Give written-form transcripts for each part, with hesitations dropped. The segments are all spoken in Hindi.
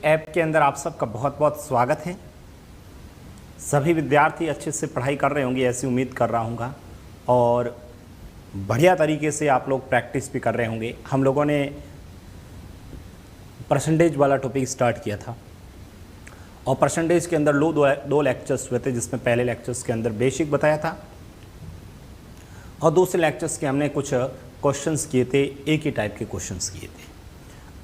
ऐप के अंदर आप सबका बहुत बहुत स्वागत है। सभी विद्यार्थी अच्छे से पढ़ाई कर रहे होंगे ऐसी उम्मीद कर रहा हूँगा और बढ़िया तरीके से आप लोग प्रैक्टिस भी कर रहे होंगे। हम लोगों ने परसेंटेज वाला टॉपिक स्टार्ट किया था और परसेंटेज के अंदर दो लेक्चर्स हुए थे, जिसमें पहले लेक्चर्स के अंदर बेसिक बताया था और दूसरे लेक्चर्स के हमने कुछ क्वेश्चंस किए थे, एक ही टाइप के क्वेश्चंस किए थे।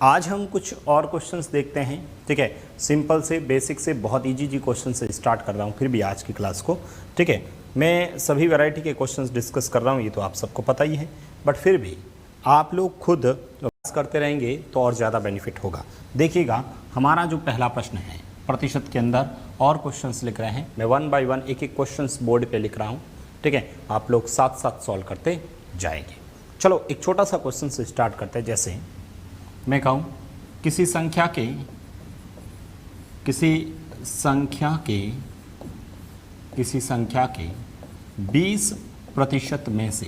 आज हम कुछ और क्वेश्चंस देखते हैं, ठीक है। सिंपल से बेसिक से बहुत इजी क्वेश्चन से स्टार्ट कर रहा हूँ फिर भी आज की क्लास को, ठीक है। मैं सभी वैरायटी के क्वेश्चंस डिस्कस कर रहा हूँ, ये तो आप सबको पता ही है, बट फिर भी आप लोग खुद अभ्यास करते रहेंगे तो और ज़्यादा बेनिफिट होगा। देखिएगा, हमारा जो पहला प्रश्न है प्रतिशत के अंदर और क्वेश्चंस लिख रहे हैं। मैं 1 बाय 1 एक एक क्वेश्चंस बोर्ड पे लिख रहा हूँ, ठीक है। आप लोग साथ साथ सॉल्व करते जाएंगे। चलो एक छोटा सा क्वेश्चन से स्टार्ट करते हैं। जैसे मैं कहूँ किसी संख्या के 20% में से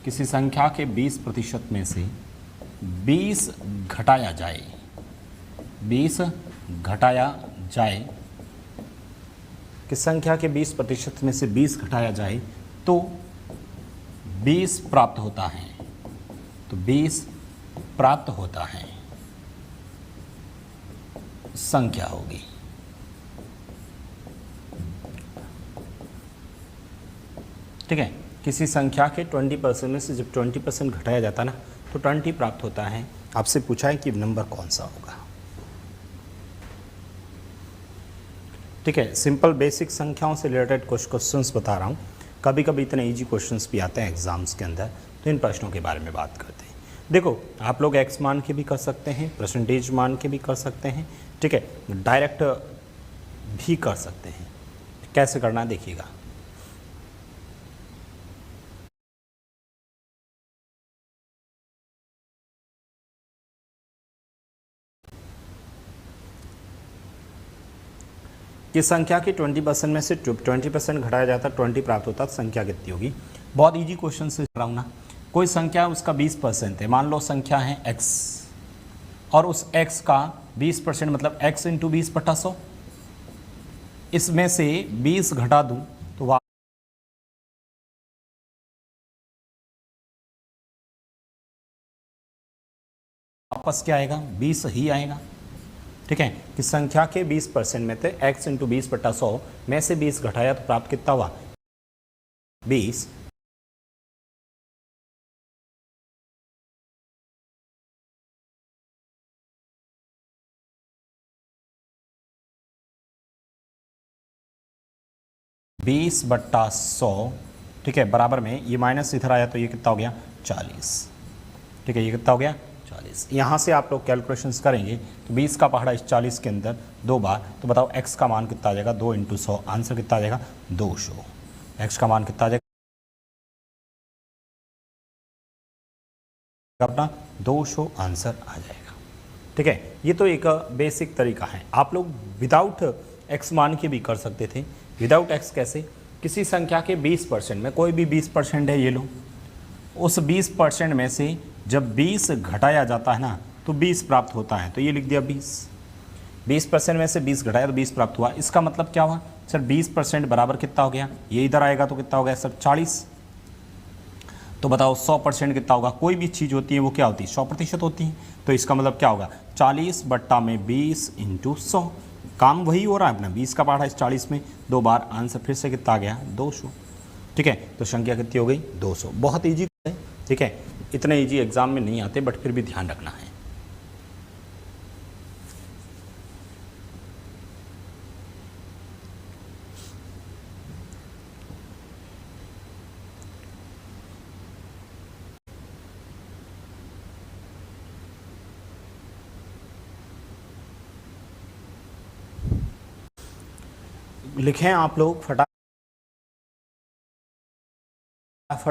किसी संख्या के 20% में से 20 घटाया जाए 20 घटाया जाए किस संख्या के 20% में से 20 घटाया जाए तो 20 प्राप्त होता है। तो 20 प्राप्त होता है संख्या होगी। ठीक है, किसी संख्या के 20% में से जब 20% घटाया जाता है ना तो 20 प्राप्त होता है। आपसे पूछा है कि नंबर कौन सा होगा। ठीक है, सिंपल बेसिक संख्याओं से रिलेटेड कुछ क्वेश्चंस बता रहा हूँ। कभी कभी इतने इजी क्वेश्चंस भी आते हैं एग्जाम्स के अंदर, तो इन प्रश्नों के बारे में बात करते हैं। देखो, आप लोग एक्स मान के भी कर सकते हैं, परसेंटेज मान के भी कर सकते हैं, ठीक है, डायरेक्ट भी कर सकते हैं। कैसे करना है देखिएगा। कि संख्या की 20% में से 20% घटाया जाता है, 20 प्राप्त होता है, संख्या कितनी होगी। बहुत इजी क्वेश्चन से कर रहा हूँ ना। कोई संख्या उसका 20% है, मान लो संख्या है x और उस x का 20% मतलब x इंटू 20/100। इसमें से 20 घटा दूँ तो वापस क्या आएगा, 20 ही आएगा। ठीक है, कि संख्या के 20% में थे x इंटू 20/100 में से 20 घटाया तो प्राप्त कितना हुआ, 20। बीस बट्टा 100, ठीक है, बराबर में ये माइनस इधर आया तो ये कितना हो गया, 40। ठीक है, ये कितना हो गया, 40। यहाँ से आप लोग कैलकुलेशंस करेंगे तो 20 का पहाड़ा इस 40 के अंदर 2 बार, तो बताओ x का मान कितना आ जाएगा, 2 इंटू 100, आंसर कितना आ जाएगा, 200। x का मान कितना आ जाएगा अपना, 200 आंसर आ जाएगा। ठीक है, ये तो एक बेसिक तरीका है। आप लोग विदाउट x मान के भी कर सकते थे। विदाउट x कैसे, किसी संख्या के 20% में, कोई भी 20% है, ये लो, उस 20% में से जब 20 घटाया जाता है ना तो 20 प्राप्त होता है। तो ये लिख दिया 20% में से 20 घटाया तो 20 प्राप्त हुआ। इसका मतलब क्या हुआ सर, 20% बराबर कितना हो गया, ये इधर आएगा तो कितना हो गया सर, 40। तो बताओ 100% कितना होगा। कोई भी चीज़ होती है वो क्या होती है, 100% होती है। तो इसका मतलब क्या होगा, 40 बट्टा में 20 इंटू 100। काम वही हो रहा है अपना, 20 का पहाड़ा इस 40 में 2 बार, आंसर फिर से कितना आ गया, 200। ठीक है, तो संख्या कितनी हो गई, 200। बहुत ईजी है, ठीक है, इतने ईजी एग्जाम में नहीं आते, बट फिर भी ध्यान रखना है। लिखें आप लोग, फटाफट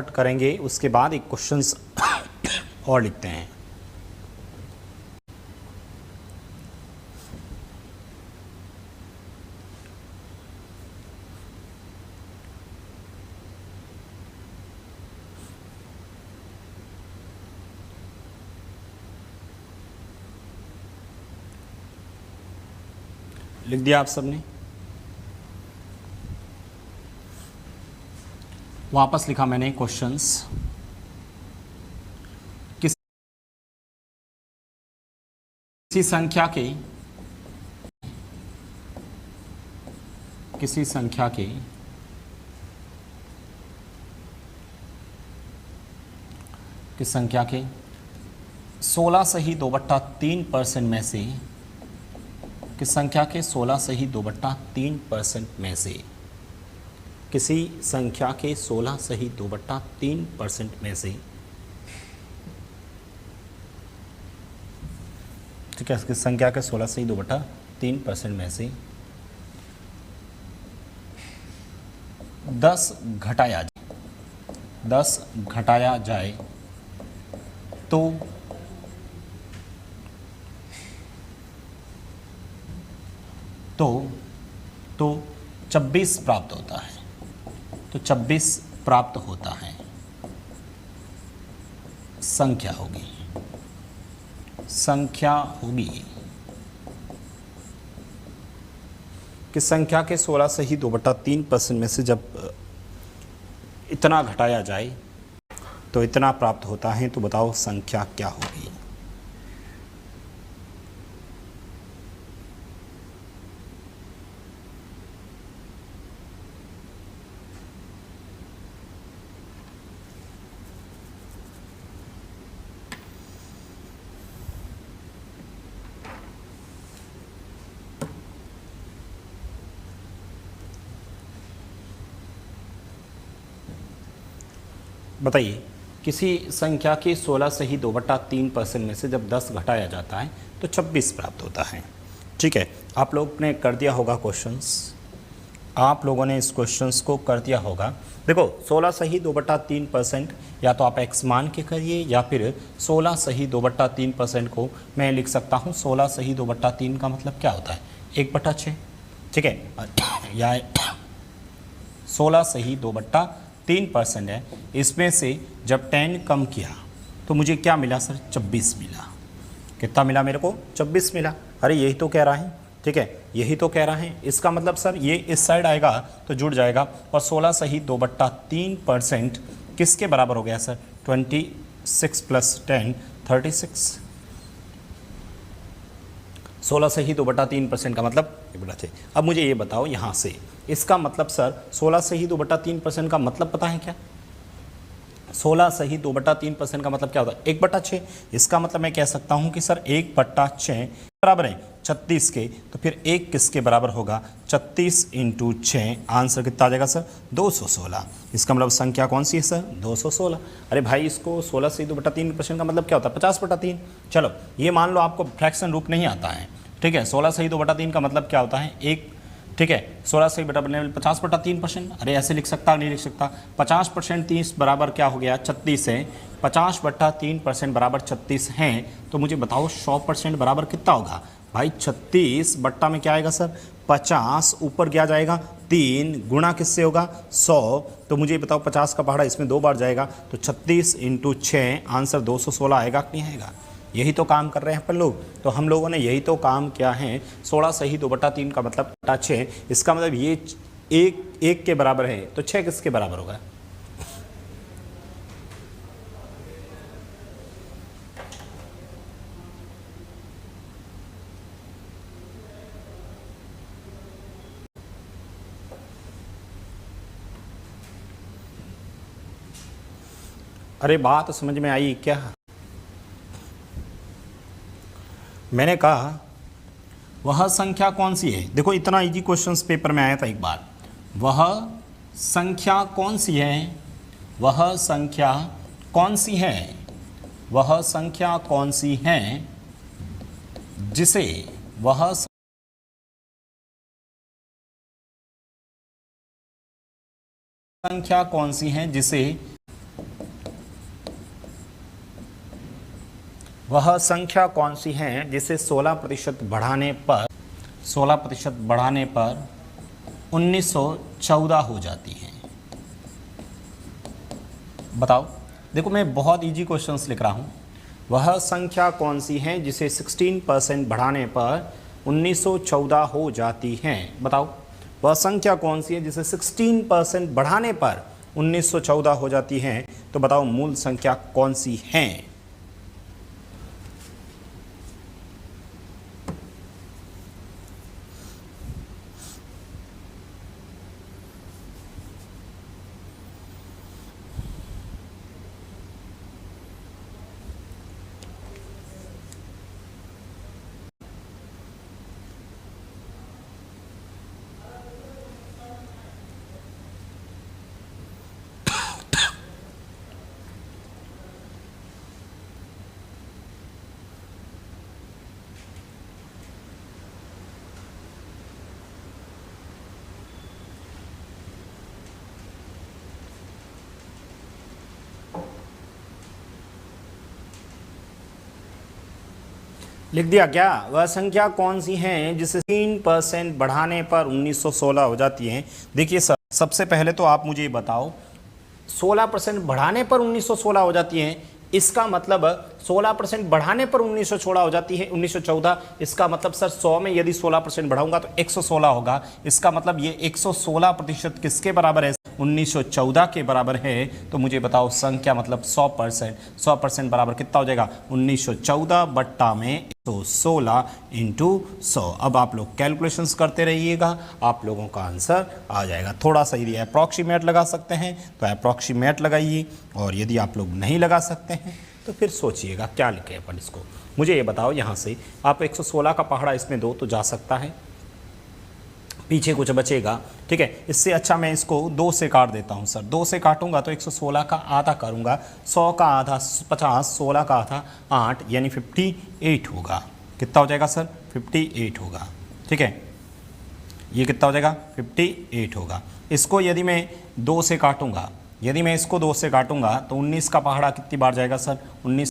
करेंगे। उसके बाद एक क्वेश्चंस और लिखते हैं। लिख दिया आप सबने? वापस लिखा मैंने क्वेश्चंस। किसी संख्या के किसी संख्या के 16 सही 2/3% में से किस संख्या के 16 सही 2/3% में से किसी संख्या के 16 सही 2/3% में से, ठीक है, किस संख्या के 16 सही 2/3% में से 10 घटाया जाए तो तो 26 प्राप्त होता है। तो 26 प्राप्त होता है, संख्या होगी कि संख्या के 16 सही 2/3% में से जब इतना घटाया जाए तो इतना प्राप्त होता है। तो बताओ संख्या क्या होगी? बताइए, किसी संख्या के 16 सही 2/3% में से जब 10 घटाया जाता है तो 26 प्राप्त होता है। ठीक है, आप लोग ने कर दिया होगा क्वेश्चंस, आप लोगों ने इस क्वेश्चंस को कर दिया होगा। देखो 16 सही 2/3% या तो आप x मान के करिए या फिर 16 सही 2/3% को मैं लिख सकता हूँ 16 सही 2/3 का मतलब क्या होता है 1/6, ठीक है, या 16 सही 2/3% है। इसमें से जब 10 कम किया तो मुझे क्या मिला सर? 26 मिला। कितना मिला मेरे को? 26 मिला। अरे यही तो कह रहा है, ठीक है, यही तो कह रहा है। इसका मतलब सर ये इस साइड आएगा तो जुड़ जाएगा। और 16 सही 2/3% किसके बराबर हो गया सर? 26 + 10 36। 16 सही 2/3% का मतलब 1/6। अब मुझे ये बताओ यहाँ से, इसका मतलब सर 16 सही 2/3% का मतलब पता है क्या? 16 सही 2/3% का मतलब क्या होता है? 1/6। इसका मतलब मैं कह सकता हूँ कि सर 1/6 बराबर है 36 के, तो फिर 1 किसके बराबर होगा? 36 × 6। आंसर कितना आ जाएगा सर? 216। इसका मतलब संख्या कौन सी है सर? 216। अरे भाई इसको 16 सही 2/3% का मतलब क्या होता है? 50/3। चलो ये मान लो आपको फ्रैक्शन रूप नहीं आता है, ठीक है। 16 सही 2/3 का मतलब क्या होता है? 1, ठीक है। 16 सही 50/3%। अरे ऐसे लिख सकता नहीं लिख सकता? 50% 30 बराबर क्या हो गया? 36 है। 50/3% बराबर 36 हैं। तो मुझे बताओ 100% बराबर कितना होगा? भाई 36 बट्टा में क्या आएगा सर? 50, ऊपर क्या जाएगा? 3 गुणा किससे होगा? 100। तो मुझे बताओ 50 का पहाड़ा इसमें 2 बार जाएगा, तो 36 × 6 आंसर 216 आएगा कि नहीं आएगा? यही तो काम कर रहे हैं अपन लोग। तो हम लोगों ने यही तो काम किया है। 16 सही 2/3 का मतलब 6। इसका मतलब ये 1 के बराबर है, तो 6 किसके बराबर होगा? अरे बात समझ में आई क्या? मैंने कहा वह संख्या कौन सी है। देखो इतना इजी क्वेश्चंस पेपर में आया था एक बार। वह संख्या कौन सी है? वह संख्या कौन सी है? वह संख्या कौन सी है जिसे वह संख्या कौन सी है जिसे वह संख्या कौन सी है जिसे 16% बढ़ाने पर 1914 हो जाती है? बताओ। देखो मैं बहुत इजी क्वेश्चंस लिख रहा हूँ। वह संख्या कौन सी है जिसे 16% बढ़ाने पर 1914 हो जाती हैं? बताओ वह संख्या कौन सी है जिसे 16% बढ़ाने पर 1914 हो जाती हैं? तो बताओ मूल संख्या कौन सी है? लिख दिया क्या? वह संख्या कौन सी है जिसे 3% बढ़ाने पर 1916 हो जाती है? देखिए सर, सबसे पहले तो आप मुझे बताओ 16% बढ़ाने पर 1916 हो जाती है, इसका मतलब 16% बढ़ाने पर 1916 हो जाती है 1914। इसका मतलब सर 100 में यदि 16% बढ़ाऊंगा तो 116 होगा। इसका मतलब ये 116% किसके बराबर है? 1914 के बराबर है। तो मुझे बताओ संख्या मतलब 100%, 100% बराबर कितना हो जाएगा? 1914 बट्टा में 116 इंटू 100। अब आप लोग कैलकुलेशंस करते रहिएगा, आप लोगों का आंसर आ जाएगा। थोड़ा सा यदि अप्रॉक्सीमेट लगा सकते हैं तो अप्रॉक्सीमेट लगाइए, और यदि आप लोग नहीं लगा सकते हैं तो फिर सोचिएगा क्या लिखें अपन इसको। मुझे ये बताओ, यहाँ से आप 116 का पहाड़ा इसमें दो तो जा सकता है, पीछे कुछ बचेगा, ठीक है। इससे अच्छा मैं इसको 2 से काट देता हूँ सर। 2 से काटूंगा तो 116 का आधा करूँगा, 100 का आधा 50, 16 का आधा 8, यानी 58 होगा। कितना हो जाएगा सर? 58 होगा, ठीक है। ये कितना हो जाएगा? 58 होगा। इसको यदि मैं 2 से काटूंगा, यदि मैं इसको 2 से काटूंगा तो 19 का पहाड़ा कितनी बार जाएगा सर? 19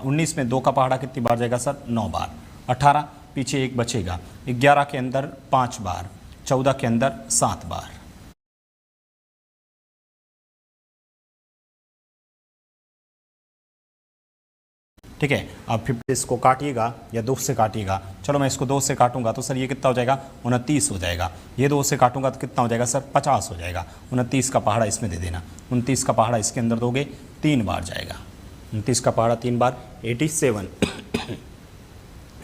19 में 2 का पहाड़ा कितनी बार जाएगा सर? 9 बार। 18, पीछे एक बचेगा। 11 के अंदर 5 बार, 14 के अंदर 7 बार। ठीक है। अब 50 इसको काटिएगा या 2 से काटिएगा। चलो मैं इसको 2 से काटूंगा तो सर ये कितना हो जाएगा? 29 हो जाएगा। ये 2 से काटूंगा तो कितना हो जाएगा सर? 50 हो जाएगा। 29 का पहाड़ा इसमें दे देना। 29 का पहाड़ा इसके अंदर दोगे 3 बार जाएगा। 29 का पहाड़ा 3 बार 87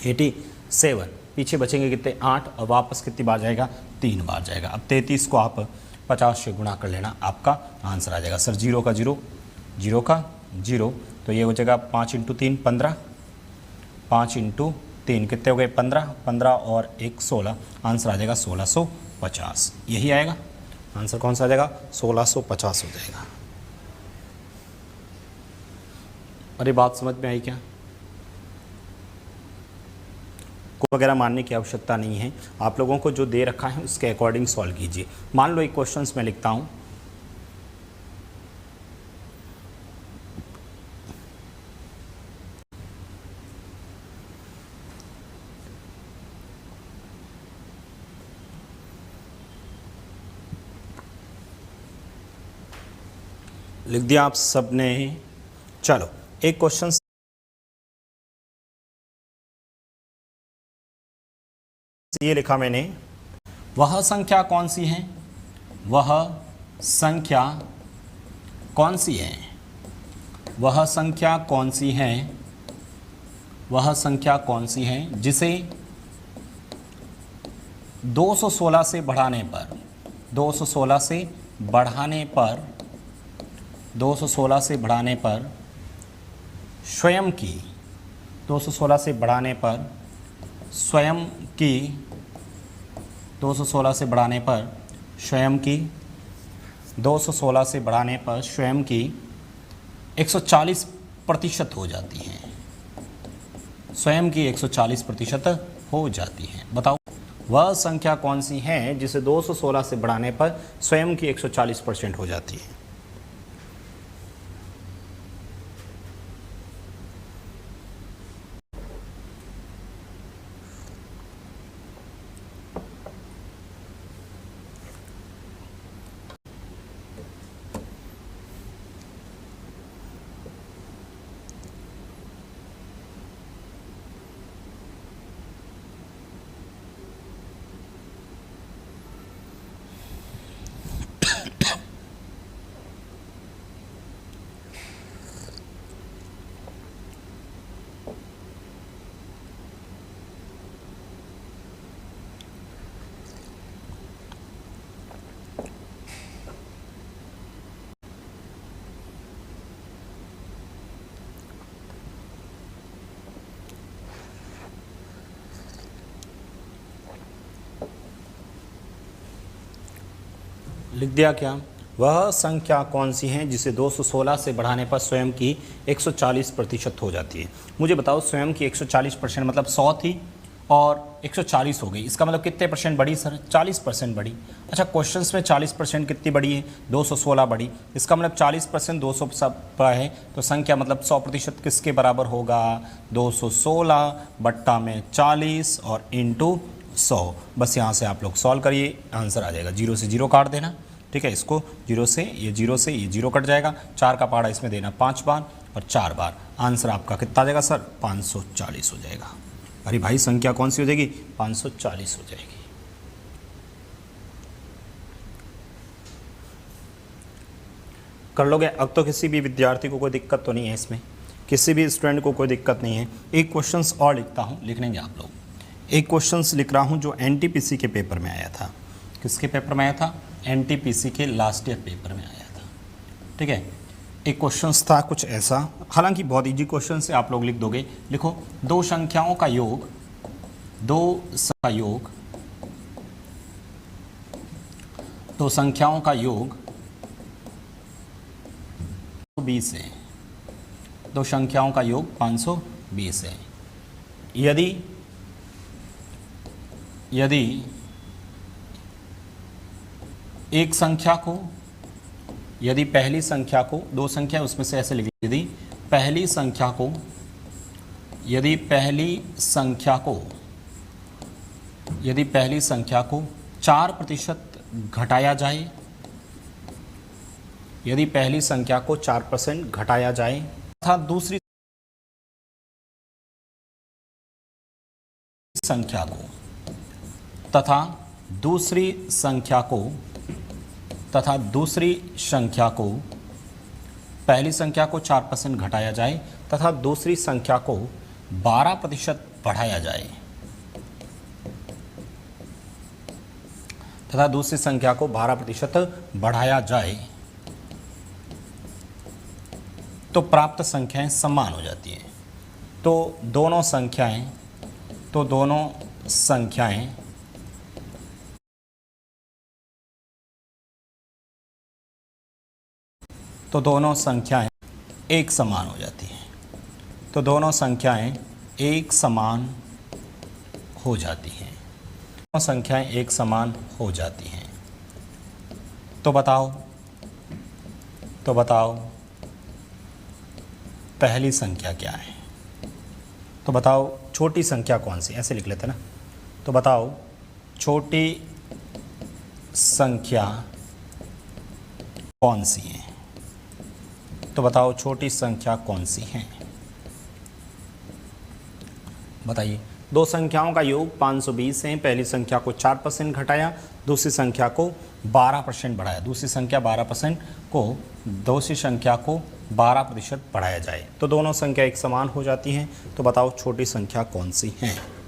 87। पीछे बचेंगे कितने? 8, और वापस कितनी बार जाएगा? 3 बार जाएगा। अब 33 को आप 50 से गुणा कर लेना, आपका आंसर आ जाएगा सर। 0 का 0, 0 का 0, तो ये हो जाएगा 5 × 3 15, 5 × 3 कितने हो गए? 15, 15 और 1 16, आंसर आ जाएगा 1650। यही आएगा आंसर। कौन सा आ जाएगा? 1650 हो जाएगा। अरे बात समझ में आई क्या? को वगैरह मानने की आवश्यकता नहीं है, आप लोगों को जो दे रखा है उसके अकॉर्डिंग सॉल्व कीजिए। मान लो एक क्वेश्चंस मैं लिखता हूँ, लिख दिया आप सबने? चलो एक क्वेश्चन ये लिखा मैंने, वह संख्या कौन सी है? वह संख्या कौन सी है? वह संख्या कौन सी है? वह संख्या कौन सी है जिसे 216 से बढ़ाने पर 216 से बढ़ाने पर 216 से बढ़ाने पर स्वयं की 216 से बढ़ाने पर स्वयं की 216 से बढ़ाने पर स्वयं की 216 से बढ़ाने पर स्वयं की 140% हो जाती हैं। स्वयं की 140% हो जाती हैं। बताओ वह संख्या कौन सी है जिसे 216 से बढ़ाने पर स्वयं की 140% हो जाती है? लिख दिया क्या? वह संख्या कौन सी है जिसे 216 से बढ़ाने पर स्वयं की 140% हो जाती है? मुझे बताओ, स्वयं की 140% मतलब 100 थी और 140 हो गई, इसका मतलब कितने परसेंट बढ़ी सर? 40% बढ़ी। अच्छा, क्वेश्चंस में 40% कितनी बढ़ी है? 216 बढ़ी। इसका मतलब 40% 200 पर है, तो संख्या मतलब 100% किसके बराबर होगा? 216 बट्टा में 40 और इंटू 100। बस यहाँ से आप लोग सॉल्व करिए, आंसर आ जाएगा। 0 से 0 काट देना, ठीक है। इसको 0 से ये 0 कट जाएगा। 4 का पहाड़ा इसमें देना 5 बार और 4 बार। आंसर आपका कितना आ जाएगा सर? 540 हो जाएगा। अरे भाई, संख्या कौन सी हो जाएगी? 540 हो जाएगी। कर लोगे? अब तो किसी भी विद्यार्थी को कोई दिक्कत तो नहीं है इसमें, किसी भी स्टूडेंट को कोई दिक्कत नहीं है। एक क्वेश्चंस और लिखता हूँ, लिख लेंगे आप लोग। एक क्वेश्चंस लिख रहा हूँ जो एनटीपीसी के पेपर में आया था। किसके पेपर में आया था? एनटीपीसी के लास्ट ईयर पेपर में आया था, ठीक है। एक क्वेश्चंस था कुछ ऐसा, हालांकि बहुत इजी क्वेश्चन से आप लोग लिख दोगे। लिखो, दो संख्याओं का योग, दो संख्याओं का योग 520 है। दो संख्याओं का योग 520 है। यदि एक संख्या को, यदि पहली संख्या को, दो संख्या उसमें से ऐसे लिख, यदि पहली संख्या को 4% घटाया जाए, यदि पहली संख्या को 4% घटाया जाए तथा दूसरी संख्या को पहली संख्या को 4% घटाया जाए तथा दूसरी संख्या को 12% बढ़ाया जाए, तो प्राप्त संख्याएं समान हो जाती हैं। तो दोनों संख्याएं एक समान हो जाती हैं। तो दोनों संख्याएं एक समान हो जाती हैं। तो बताओ पहली संख्या क्या है? तो बताओ छोटी संख्या कौन सी, ऐसे लिख लेते ना। तो बताओ छोटी संख्या कौन सी है? तो बताओ छोटी संख्या कौन सी है? बताइए। दो संख्याओं का योग 520 है। पहली संख्या को 4% घटाया, दूसरी संख्या को 12% बढ़ाया। दूसरी संख्या 12% बढ़ाया जाए तो दोनों संख्या एक समान हो जाती हैं। तो बताओ छोटी संख्या कौन सी है?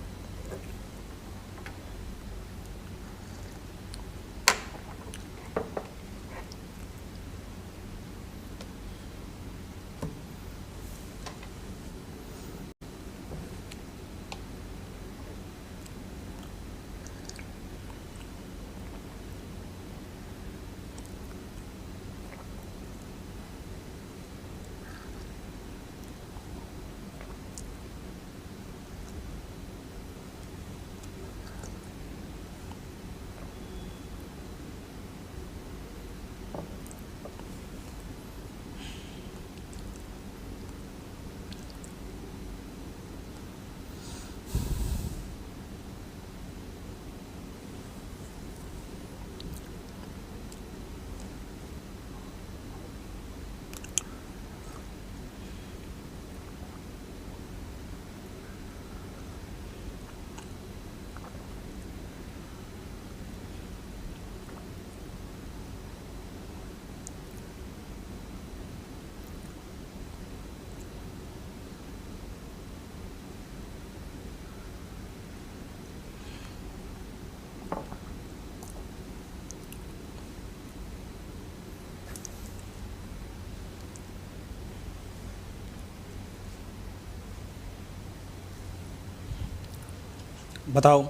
बताओ।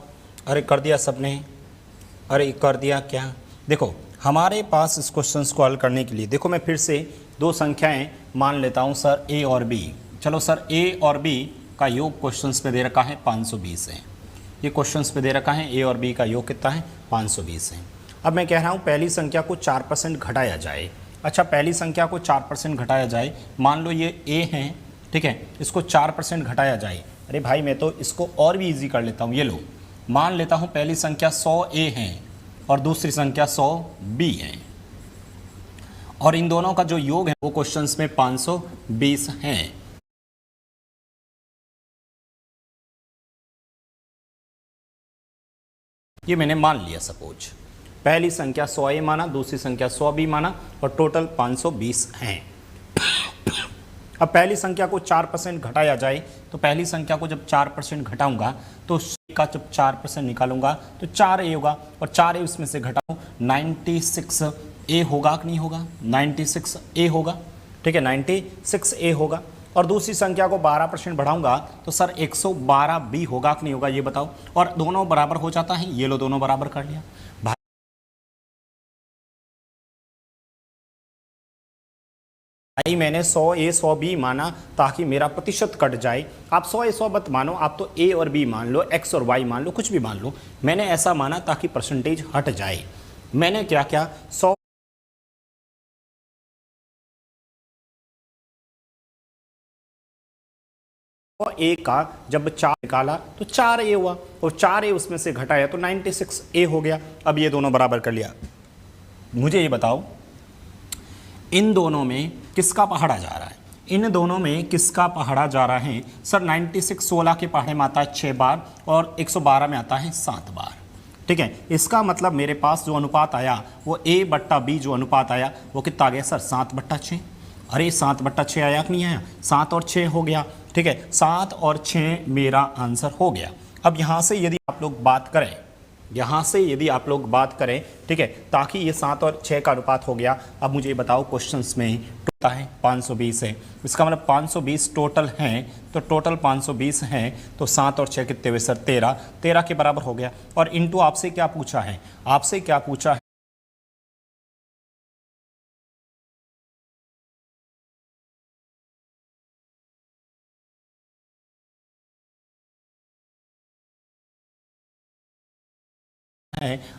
अरे कर दिया सबने? अरे कर दिया क्या? देखो, हमारे पास इस क्वेश्चन को हल करने के लिए देखो मैं फिर से दो संख्याएं मान लेता हूं सर ए और बी। चलो सर ए और बी का योग क्वेश्चंस पे दे रखा है 520 है। ये क्वेश्चंस पे दे रखा है ए और बी का योग कितना है 520 है। अब मैं कह रहा हूं पहली संख्या को 4% घटाया जाए। अच्छा पहली संख्या को 4% घटाया जाए, मान लो ये ए है, ठीक है, इसको 4% घटाया जाए। अरे भाई मैं तो इसको और भी ईजी कर लेता हूँ। ये लो मान लेता हूँ पहली संख्या 100 ए है और दूसरी संख्या 100 बी है और इन दोनों का जो योग है वो क्वेश्चंस में 520 है। ये मैंने मान लिया, सपोज पहली संख्या 100 ए माना, दूसरी संख्या 100 बी माना और टोटल 520 हैं। अब पहली संख्या को 4% घटाया जाए तो पहली संख्या को जब 4% घटाऊंगा तो का जब 4% निकालूंगा तो 4 ए होगा और 4 ए उसमें से घटाऊं 96 ए होगा कि नहीं होगा, 96 ए होगा, ठीक है 96 ए होगा। और दूसरी संख्या को 12% बढ़ाऊंगा तो सर 112 बी होगा कि नहीं होगा, ये बताओ। और दोनों बराबर हो जाता है, ये लो दोनों बराबर कर लिया। भाई मैंने 100 ए 100 बी माना ताकि मेरा प्रतिशत कट जाए। आप 100 ए 100 मत मानो, आप तो ए और बी मान लो, एक्स और वाई मान लो, कुछ भी मान लो। मैंने ऐसा माना ताकि परसेंटेज हट जाए। मैंने क्या क्या 100 ए का जब 4 निकाला तो 4 ए हुआ और 4 ए उसमें से घटाया तो 96 ए हो गया। अब ये दोनों बराबर कर लिया। मुझे ये बताओ इन दोनों में किसका पहाड़ा जा रहा है, इन दोनों में किसका पहाड़ा जा रहा है। सर 96 16 के पहाड़े में आता है 6 बार और 112 में आता है 7 बार, ठीक है। इसका मतलब मेरे पास जो अनुपात आया वो ए बट्टा बी जो अनुपात आया वो कितना आ गया सर 7/6। अरे 7/6 आया कि नहीं आया, 7 और 6 हो गया, ठीक है 7 और 6 मेरा आंसर हो गया। अब यहाँ से यदि आप लोग बात करें, यहाँ से यदि आप लोग बात करें, ठीक है, ताकि ये 7 और 6 का अनुपात हो गया। अब मुझे बताओ क्वेश्चंस में टोटल है 520 है, इसका मतलब 520 टोटल हैं, तो टोटल 520 हैं तो 7 और 6 कितने हुए सर 13, 13 के बराबर हो गया। और इनटू आपसे क्या पूछा है, आपसे क्या पूछा है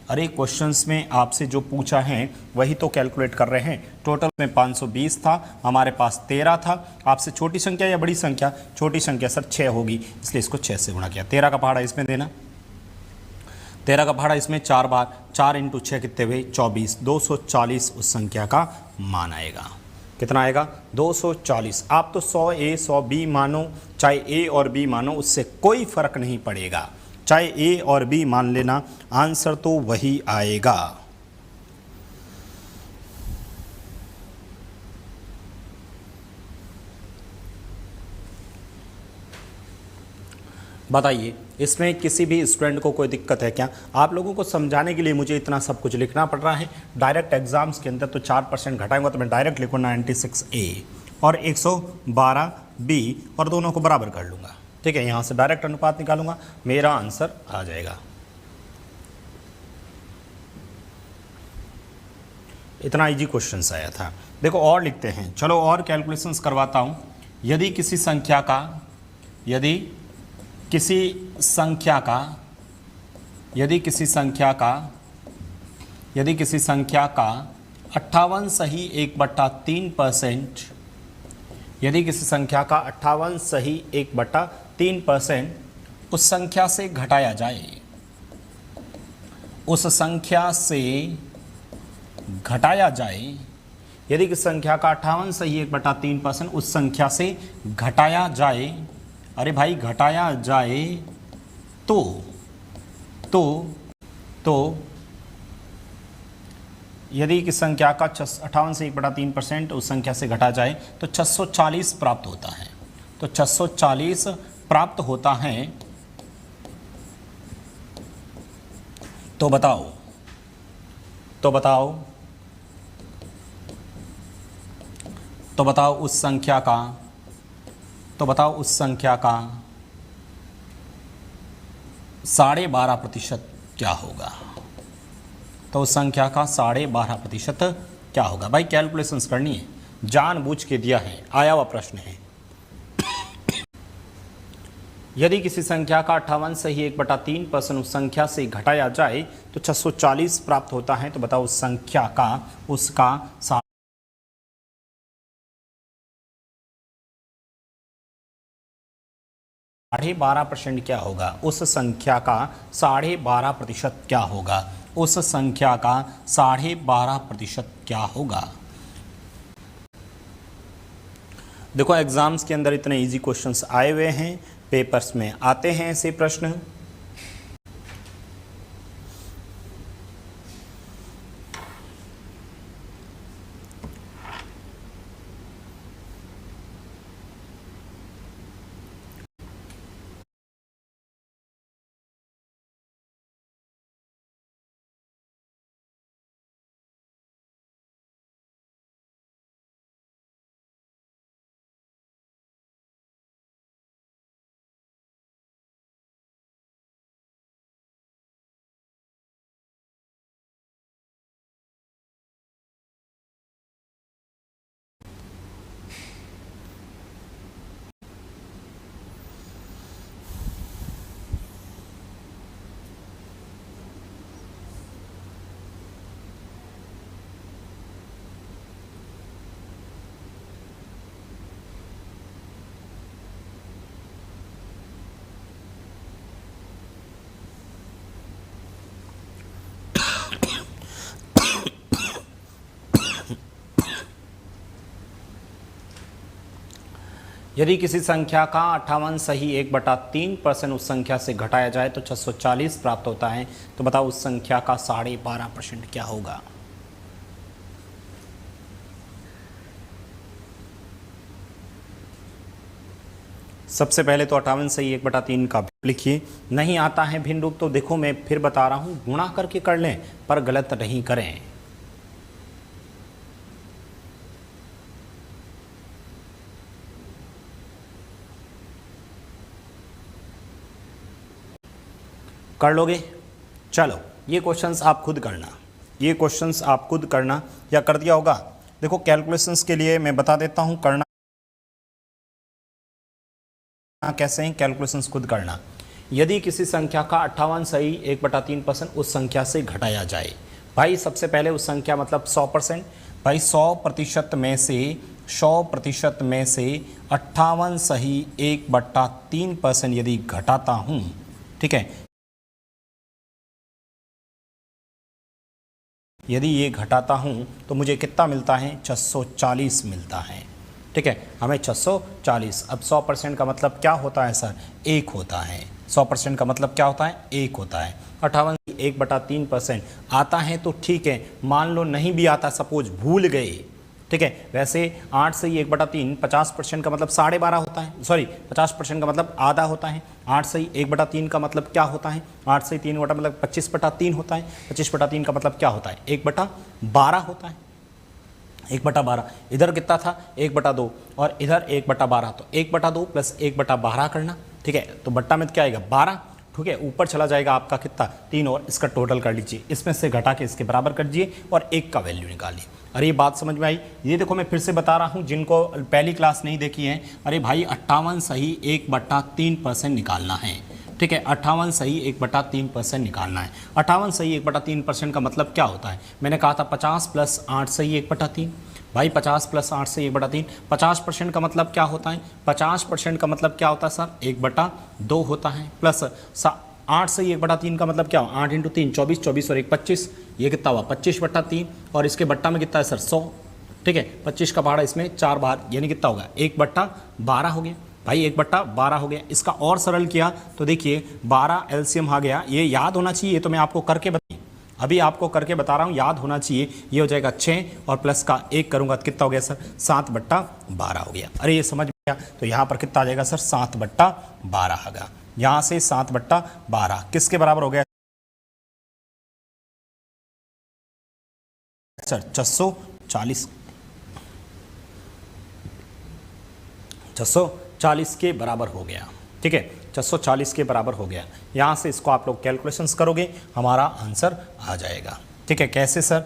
अरे क्वेश्चंस में आपसे जो पूछा है वही तो कैलकुलेट कर रहे हैं। टोटल में 520 था, हमारे पास 13 था। आपसे छोटी संख्या या बड़ी संख्या, छोटी संख्या सर 6 होगी, इसलिए इसको 6 से गुणा किया। 13 का पहाड़ा इसमें देना, 13 का पहाड़ा इसमें 4 बार, 4 इंटू 6 कितने हुए 24, 240 उस संख्या का मान आएगा। कितना आएगा 240। आप तो 100 ए 100 बी मानो, चाहे ए और बी मानो, उससे कोई फर्क नहीं पड़ेगा, चाहे ए और बी मान लेना, आंसर तो वही आएगा। बताइए इसमें किसी भी स्टूडेंट को कोई दिक्कत है क्या? आप लोगों को समझाने के लिए मुझे इतना सब कुछ लिखना पड़ रहा है। डायरेक्ट एग्जाम्स के अंदर तो 4% घटाऊंगा तो मैं डायरेक्ट लिखूँगा 96 ए और 112 बी और दोनों को बराबर कर लूँगा, ठीक है। यहाँ से डायरेक्ट अनुपात निकालूंगा, मेरा आंसर आ जाएगा। इतना इजी क्वेश्चन आया था। देखो और लिखते हैं, चलो और कैलकुलेशंस करवाता हूँ। यदि किसी संख्या का 58 सही 1/3%, यदि किसी संख्या का 58 सही 1/3% उस संख्या से घटाया जाए, उस संख्या से घटाया जाए, यदि किसी संख्या का 58 सही 1/3% उस संख्या से घटाया जाए, अरे भाई घटाया जाए तो यदि किसी संख्या का 58 से 1/3% उस संख्या से घटा जाए तो 640 प्राप्त होता है। तो 640 प्राप्त होता है। तो बताओ उस संख्या का 12.5% क्या होगा? तो उस संख्या का 12.5% क्या होगा। भाई कैलकुलेशंस करनी है, जानबूझ के दिया है, आया हुआ प्रश्न है। यदि किसी संख्या का 58 से ही 1/3% उस संख्या से घटाया जाए तो 640 प्राप्त होता है। तो बताओ उस संख्या का उसका 12.5% क्या होगा। उस संख्या का 12.5% क्या होगा। उस संख्या का 12.5% क्या होगा। देखो एग्जाम्स के अंदर इतने इजी क्वेश्चंस आए हुए हैं, पेपर्स में आते हैं ऐसे प्रश्न। यदि किसी संख्या का 58 सही 1/3% उस संख्या से घटाया जाए तो 640 प्राप्त होता है। तो बताओ उस संख्या का 12.5% क्या होगा। सबसे पहले तो 58 सही 1/3 का लिखिए। नहीं आता है भिन्न रूप तो देखो मैं फिर बता रहा हूं, गुणा करके कर लें पर गलत नहीं करें। कर लोगे? चलो ये क्वेश्चंस आप खुद करना, ये क्वेश्चंस आप खुद करना या कर दिया होगा। देखो कैलकुलेशंस के लिए मैं बता देता हूं करना कैसे हैं। कैलकुलेशंस खुद करना। यदि किसी संख्या का 58 सही 1/3% उस संख्या से घटाया जाए, भाई सबसे पहले उस संख्या मतलब 100%। भाई 100% में से 100% में से 58 सही 1/3% यदि घटाता हूं, ठीक है, यदि ये घटाता हूं तो मुझे कितना मिलता है, 640 मिलता है। ठीक है, हमें 640। अब 100% का मतलब क्या होता है सर, 1 होता है। 100% का मतलब क्या होता है, 1 होता है। 58 1/3% आता है तो ठीक है, मान लो नहीं भी आता, सपोज भूल गए, ठीक है। वैसे 8 से 1/3 50% का मतलब 12.5 होता है, सॉरी 50% का मतलब आधा होता है। 8 से 1/3 का मतलब क्या होता है, 8 से 3 बटा मतलब 25/3 होता है। 25/3 का मतलब क्या होता है, 1/12 होता है। 1/12 इधर कितना था, 1/2 और इधर 1/12, तो 1/2 प्लस 1/12 करना, ठीक है। तो बट्टा में क्या आएगा, 12, ठीक है। ऊपर चला जाएगा आपका कितना, 3, और इसका टोटल कर लीजिए, इसमें से घटा के इसके बराबर कर दीजिए और 1 का वैल्यू निकालिए। अरे ये बात समझ में आई। ये देखो मैं फिर से बता रहा हूँ जिनको पहली क्लास नहीं देखी है, अरे भाई 58 सही 1/3% निकालना है, ठीक है। 58 सही 1/3% निकालना है। 58 सही 1/3% का मतलब क्या होता है, मैंने कहा था 50 प्लस 8 सही 1/3। भाई 50 प्लस 8 से 1/3, 50% का मतलब क्या होता है, 50% का मतलब क्या होता है सर, 1/2 होता है। प्लस 8 से 1/3 का मतलब क्या, 8 × 3 24, 24 और 1 25, ये कितना हुआ 25/3, और इसके बट्टा में कितना है सर 100, ठीक है। 25 का भाड़ा इसमें 4 बार, यानी कितना होगा 1/12 हो गया। भाई 1/12 हो गया। इसका और सरल किया तो देखिए 12 एलसीएम आ गया, ये याद होना चाहिए, ये तो मैं आपको करके अभी आपको करके बता रहा हूँ, याद होना चाहिए। ये हो जाएगा 6 और प्लस का 1 करूँगा तो कितना हो गया सर, 7/12 हो गया। अरे ये समझ में गया। तो यहाँ पर कितना आ जाएगा सर, 7/12 आएगा। यहाँ से 7/12 किसके बराबर हो गया सर, 640 के बराबर हो गया, ठीक है। 640 के बराबर हो गया। यहाँ से इसको आप लोग कैलकुलेशंस करोगे, हमारा आंसर आ जाएगा, ठीक। ठीक है, कैसे सर?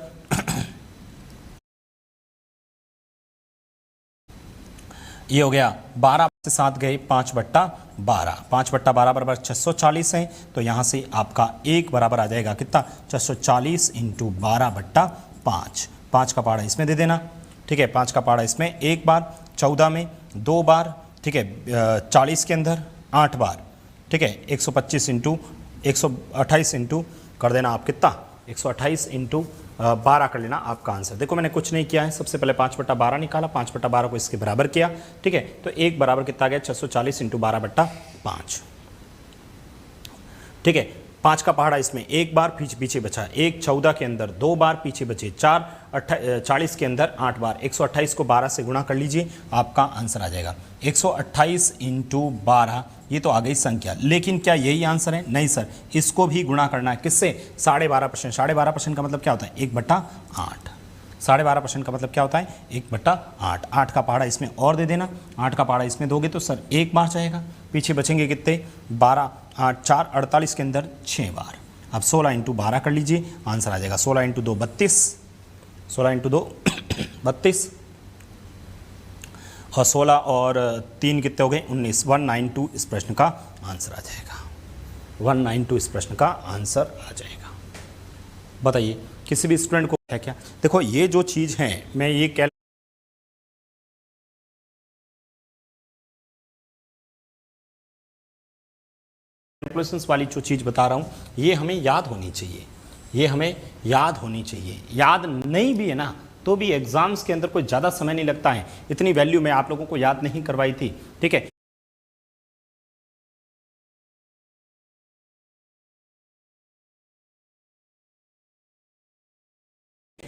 ये हो गया 12 से 7 गए 5/12, 5/12 बराबर 640 है, तो यहाँ से आपका 1 बराबर आ जाएगा कितना? 640 इंटू 12/5, 5 का पहाड़ा इसमें दे देना, ठीक है, 5 का पहाड़ा इसमें 1 बार, 14 में 2 बार, ठीक है, 40 के अंदर 8 बार, ठीक है, 125 इंटू 128 इंटू कर देना आप कितना? 128 इंटू 12 कर लेना आपका आंसर। देखो मैंने कुछ नहीं किया है, सबसे पहले 5/12 निकाला, 5/12 को इसके बराबर किया, ठीक है, तो 1 बराबर कितना गया? 640 इंटू 12/5, ठीक है। 5 का पहाड़ा इसमें 1 बार पीछे बचा, 1 14 के अंदर 2 बार पीछे बचे, 4 40 के अंदर 8 बार, 128 को 12 से गुणा कर लीजिए, आपका आंसर आ जाएगा 128 इंटू 12, ये तो आ गई संख्या। लेकिन क्या यही आंसर है? नहीं सर, इसको भी गुणा करना है किससे? 12.5%। 12.5% का मतलब क्या होता है? 1/8। 12.5% का मतलब क्या होता है? 1/8। 8 का पहाड़ा इसमें और दे देना, 8 का पहाड़ा इसमें दोगे तो सर 1 बार जाएगा, पीछे बचेंगे कितने? 12, 8, 4, 48 के अंदर 6 बार। अब 16 इंटू 12 कर लीजिए, आंसर आ जाएगा 16 इंटू 2 32, 16 इंटू 2 32, और 16 और 3 कितने हो गए? 19। 192 इस प्रश्न का आंसर आ जाएगा, 192 इस प्रश्न का आंसर आ जाएगा। बताइए किसी भी स्टूडेंट को है क्या? देखो ये जो चीज़ है, मैं ये कैलकुलेशंस वाली जो चीज़ बता रहा हूँ, ये हमें याद होनी चाहिए, ये हमें याद होनी चाहिए। याद नहीं भी है ना तो भी एग्जाम्स के अंदर कोई ज़्यादा समय नहीं लगता है, इतनी वैल्यू मैं आप लोगों को याद नहीं करवाई थी, ठीक है।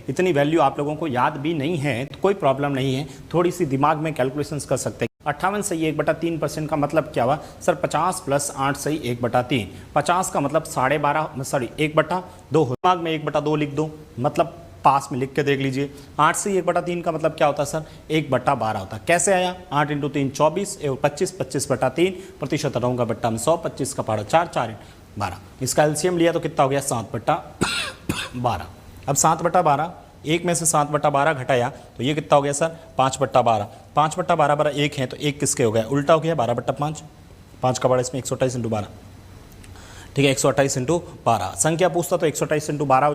इतनी वैल्यू आप लोगों को याद भी नहीं है तो कोई प्रॉब्लम नहीं है, थोड़ी सी दिमाग में कैलकुलेशंस कर सकते हैं। 58 सही 1/3% का मतलब क्या हुआ सर? 50 + 8 सही 1/3, 50 का मतलब 12.5, सॉरी 1/2, दिमाग में 1/2 लिख दो, मतलब पास में लिख के देख लीजिए। 8 से 1/3 का मतलब क्या होता है सर? 1/12 होता है। कैसे आया? 8 × 3 24, 25, 25/3, प्रतिशत रहूँगा बट्टा में 100, 25 का पहाड़ा 4, 4 12, इसका एलसीएम लिया तो कितना हो गया? 7/12। अब 7/12, 1 में से 7/12 घटाया तो ये कितना हो गया सर? 5/12। 5/12 बराबर 1 है तो 1 किसके हो गया? उल्टा हो गया, 12/5। 5 का बड़ा इसमें 128 इंटू 12, ठीक है, 128 इंटू 12। संख्या पूछता तो 128 इंटू 12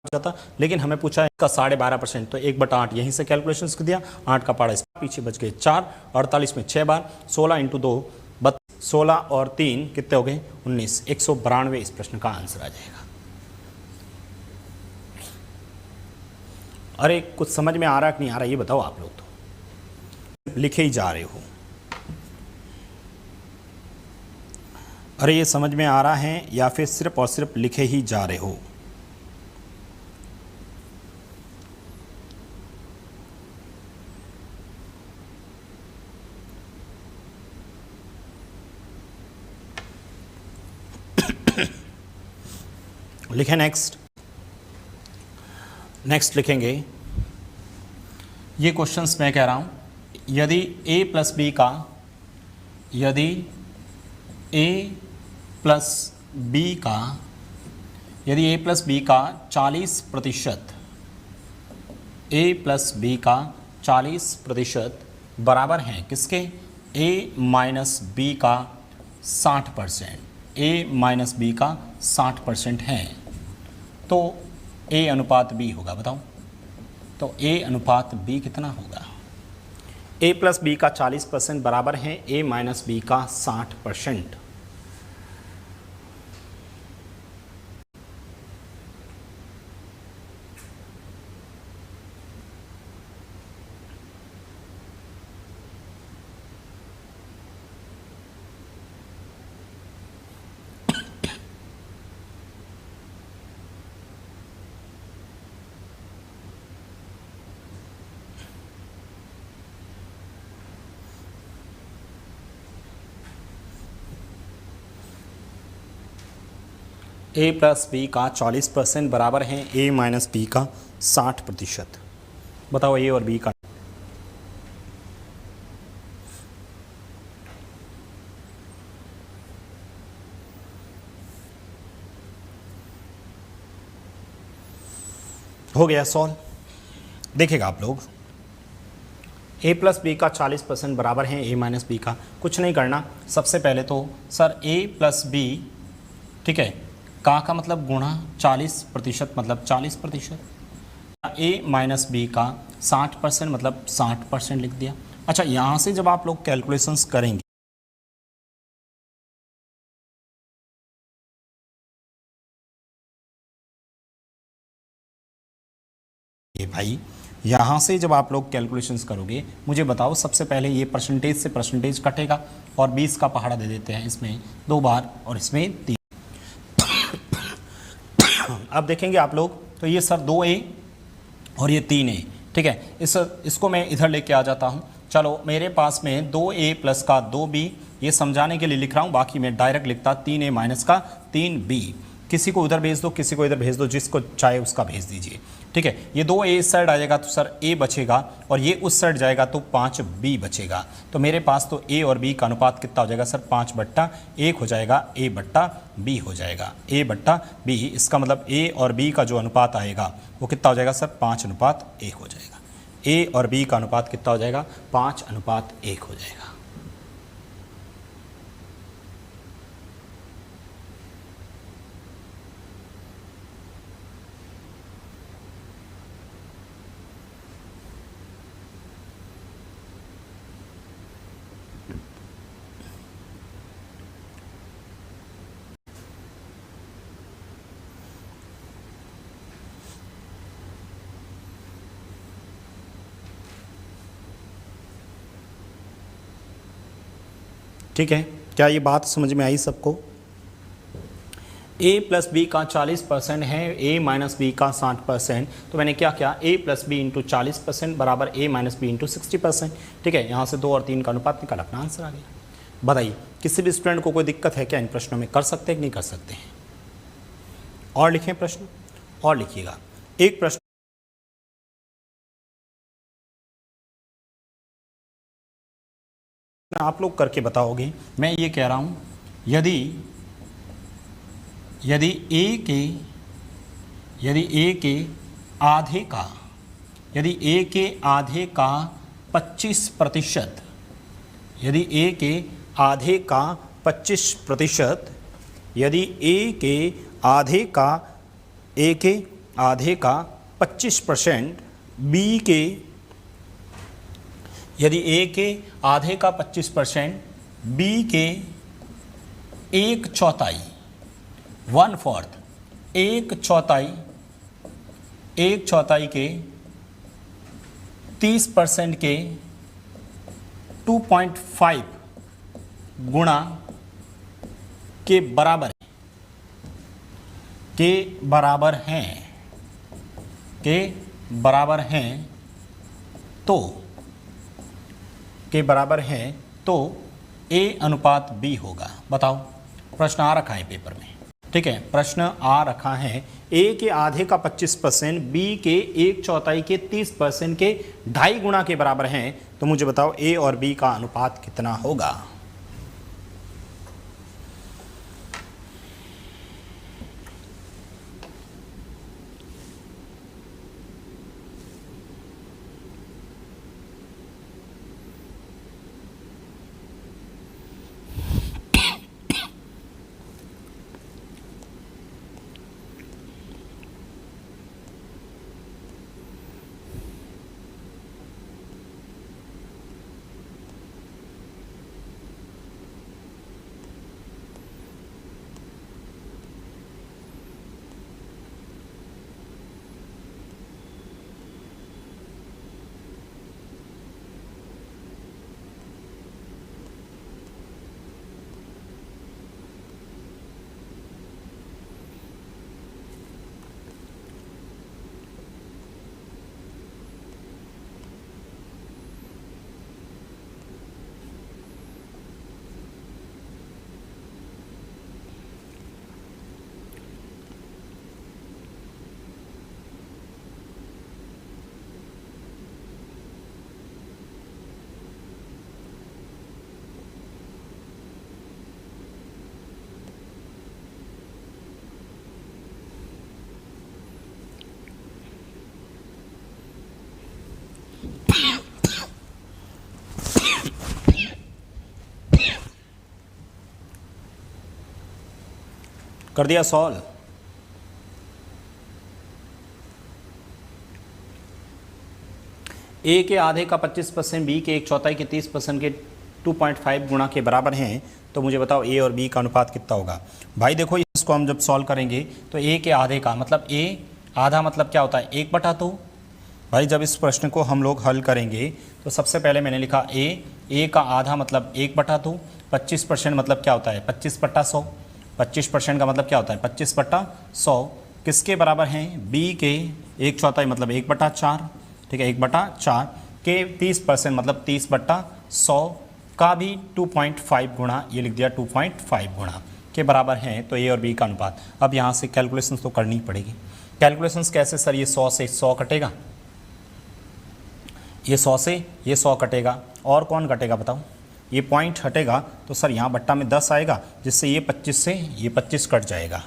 जाता, लेकिन हमें पूछा है इसका 12.5%, तो 1/8 यहीं से कैलकुलेशन कर दिया। 8 का पहाड़ा इसका पीछे बच गए 4, 48 में 6 बार, 16 इंटू 2 16 और 3 कितने हो गए? 19, 192 इस प्रश्न का आंसर आ जाएगा। अरे कुछ समझ में आ रहा है कि नहीं आ रहा ये बताओ आप लोग, तो लिखे ही जा रहे हो। अरे ये समझ में आ रहा है या फिर सिर्फ और सिर्फ लिखे ही जा रहे हो? लिखें नेक्स्ट लिखेंगे, ये क्वेश्चंस मैं कह रहा हूँ, यदि a + b का, यदि a + b का, यदि a + b का 40%, a + b का 40% बराबर है किसके? a - b का 60%, a - b का 60% है, तो a अनुपात b होगा। बताओ तो a अनुपात b कितना होगा? a + b का 40% बराबर है a - b का 60%। a + b का 40% बराबर है a - b का 60%। बताओ a और b का। हो गया सॉल्व। देखिएगा आप लोग, a प्लस बी का 40% बराबर है a माइनस बी का। कुछ नहीं करना, सबसे पहले तो सर a प्लस बी, ठीक है, का मतलब गुणा 40% मतलब 40%, a माइनस बी का 60% मतलब 60% लिख दिया। अच्छा, यहाँ से जब आप लोग कैलकुलेशंस करेंगे, ये भाई यहाँ से जब आप लोग कैलकुलेशंस करोगे, मुझे बताओ सबसे पहले ये परसेंटेज से परसेंटेज कटेगा और 20 का पहाड़ा दे देते हैं, इसमें 2 बार और इसमें 3। अब देखेंगे आप लोग, तो ये सर 2a और ये 3a, ठीक है, इसको मैं इधर लेके आ जाता हूँ। चलो, मेरे पास में 2a प्लस का 2b, ये समझाने के लिए लिख रहा हूँ, बाकी मैं डायरेक्ट लिखता 3a माइनस का 3b। किसी को उधर भेज दो, किसी को इधर भेज दो, जिसको चाहे उसका भेज दीजिए, ठीक है। ये 2a इस साइड आ जाएगा तो सर a बचेगा, और ये उस साइड जाएगा तो 5b बचेगा। तो मेरे पास तो a और b का अनुपात कितना हो जाएगा सर, 5/1 हो जाएगा, a/b हो जाएगा, a/b। इसका मतलब a और b का जो अनुपात आएगा वो कितना हो जाएगा सर, 5:1 हो जाएगा। a और b का अनुपात कितना हो जाएगा, 5:1 हो जाएगा। ठीक है, क्या ये बात समझ में आई सबको? a प्लस बी का 40% है, a माइनस बी का 60%। तो मैंने क्या किया, a प्लस बी इंटू 40% बराबर a माइनस बी इंटू 60%। ठीक है, यहाँ से 2 और 3 का अनुपात निकाला, अपना आंसर आ गया। बताइए, किसी भी स्टूडेंट को कोई दिक्कत है क्या इन प्रश्नों में? कर सकते हैं कि नहीं कर सकते हैं? और लिखें प्रश्न, और लिखिएगा एक प्रश्न आप लोग करके बताओगे। मैं ये कह रहा हूँ, यदि a के आधे का, यदि a के आधे का 25%, यदि a के आधे का 25%, यदि a के आधे का 25%, b के, यदि a के आधे का 25%, b के 1/4, 1/4, 1/4 के 30% के 2.5 गुणा के बराबर तो a अनुपात b होगा। बताओ, प्रश्न आ रखा है पेपर में, ठीक है, प्रश्न आ रखा है, a के आधे का 25%, b के 1/4 के 30% के 2.5 गुणा के बराबर हैं। तो मुझे बताओ a और b का अनुपात कितना होगा? कर दिया सॉल्व। ए के आधे का 25%, बी के 1/4 के 30% के 2.5 गुणा के बराबर हैं, तो मुझे बताओ ए और बी का अनुपात कितना होगा। भाई देखो इसको हम जब सॉल्व करेंगे तो ए के आधे का मतलब ए आधा मतलब क्या होता है 1/2। भाई जब इस प्रश्न को हम लोग हल करेंगे तो सबसे पहले मैंने लिखा ए का आधा मतलब 1/2, 25% मतलब क्या होता है 25/100, 25% का मतलब क्या होता है 25/100 किसके बराबर हैं, बी के 1/4 मतलब 1/4, ठीक है 1/4 के 30% मतलब 30/100 का भी 2.5 गुणा, ये लिख दिया 2.5 गुणा के बराबर हैं, तो ए और बी का अनुपात। अब यहाँ से कैलकुलेशंस तो करनी पड़ेगी। कैलकुलेशंस कैसे सर, ये 100 से 100 कटेगा, ये 100 से ये 100 कटेगा, और कौन कटेगा बताओ, ये पॉइंट हटेगा तो सर यहाँ बट्टा में 10 आएगा, जिससे ये 25 से ये 25 कट जाएगा।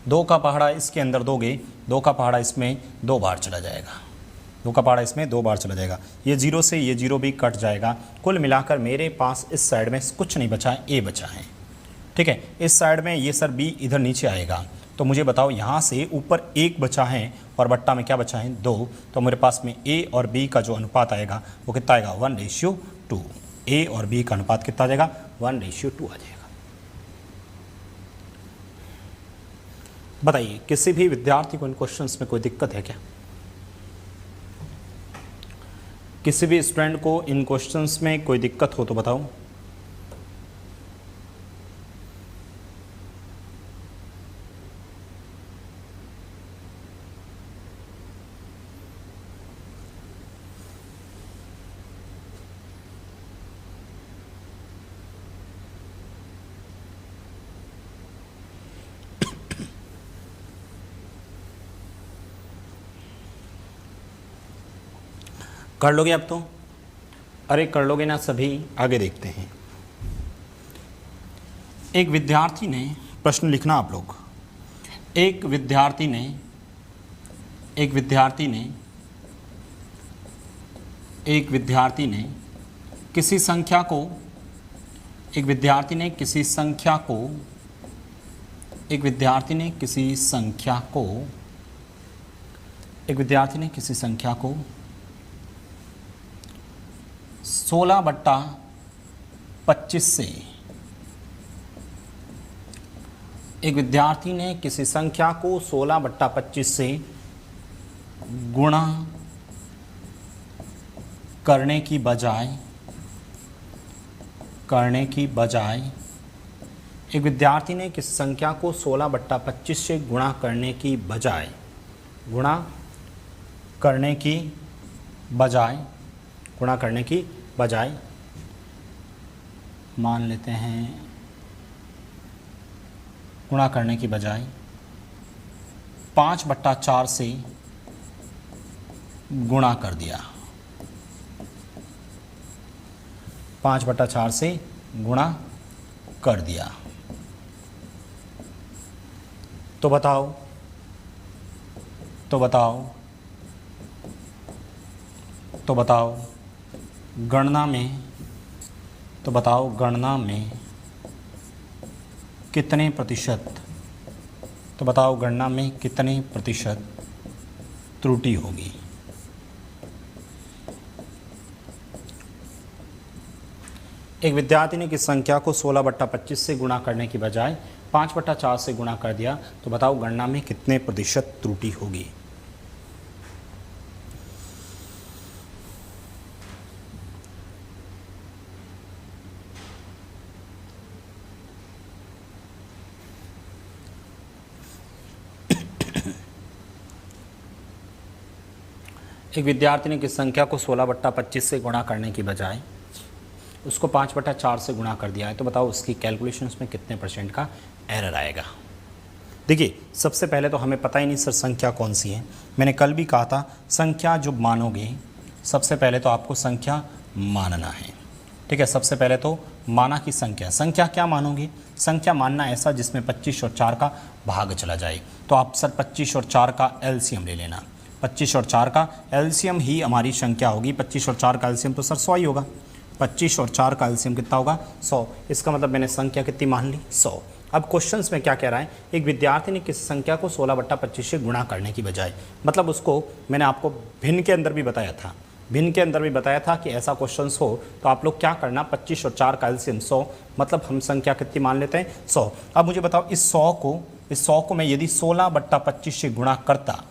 2 का पहाड़ा इसके अंदर दोगे, 2 का पहाड़ा इसमें 2 बार चला जाएगा, 2 का पहाड़ा इसमें 2 बार चला जाएगा, ये 0 से ये 0 भी कट जाएगा। कुल मिलाकर मेरे पास इस साइड में कुछ नहीं बचा है, ए बचा है, ठीक है। इस साइड में ये सर बी इधर नीचे आएगा, तो मुझे बताओ यहाँ से ऊपर 1 बचा है और बट्टा में क्या बचा है 2, तो मेरे पास में ए और बी का जो अनुपात आएगा वो कितना आएगा 1:2। ए और बी का अनुपात कितना आ जाएगा 1:2 आ जाएगा। बताइए किसी भी विद्यार्थी को इन क्वेश्चंस में कोई दिक्कत है क्या, किसी भी स्टूडेंट को इन क्वेश्चंस में कोई दिक्कत हो तो बताओ। कर लोगे अब तो, अरे कर लोगे ना सभी। आगे देखते हैं। एक विद्यार्थी ने, प्रश्न लिखना आप लोग, एक विद्यार्थी ने किसी संख्या को किसी संख्या को 16/25 से, एक विद्यार्थी ने किसी संख्या को 16/25 से गुणा करने की बजाय एक विद्यार्थी ने किसी संख्या को 16/25 से गुणा करने की बजाय मान लेते हैं, गुणा करने की बजाय 5/4 से गुणा कर दिया, 5/4 से गुणा कर दिया, तो बताओ गणना में कितने प्रतिशत त्रुटि होगी। एक विद्यार्थी ने किस संख्या को 16/25 से गुणा करने की बजाय 5/4 से गुणा कर दिया, तो बताओ गणना में कितने प्रतिशत त्रुटि होगी। एक विद्यार्थी ने किस संख्या को 16/25 से गुणा करने की बजाय उसको 5/4 से गुणा कर दिया है, तो बताओ उसकी कैलकुलेशंस में कितने % का एरर आएगा। देखिए सबसे पहले तो हमें पता ही नहीं सर संख्या कौन सी है। मैंने कल भी कहा था संख्या जो मानोगे सबसे पहले तो आपको संख्या मानना है, ठीक है। सबसे पहले तो माना की संख्या क्या मानोगे, संख्या मानना ऐसा जिसमें 25 और 4 का भाग चला जाए। तो आप सर 25 और 4 का एलसीएम ले लेना, 25 और 4 का एलसीएम ही हमारी संख्या होगी। 25 और 4 का एलसीएम तो सर 100 ही होगा। 25 और 4 का एलसीएम कितना होगा 100। इसका मतलब मैंने संख्या कितनी मान ली 100। अब क्वेश्चंस में क्या कह रहा है, एक विद्यार्थी ने किसी संख्या को 16/25 से गुणा करने की बजाय, मतलब उसको मैंने आपको भिन्न के अंदर भी बताया था कि ऐसा क्वेश्चन हो तो आप लोग क्या करना, 25 और 4 का एलसीएम 100, मतलब हम संख्या कितनी मान लेते हैं 100। अब मुझे बताओ इस 100 को मैं यदि 16/25 से गुणा करता,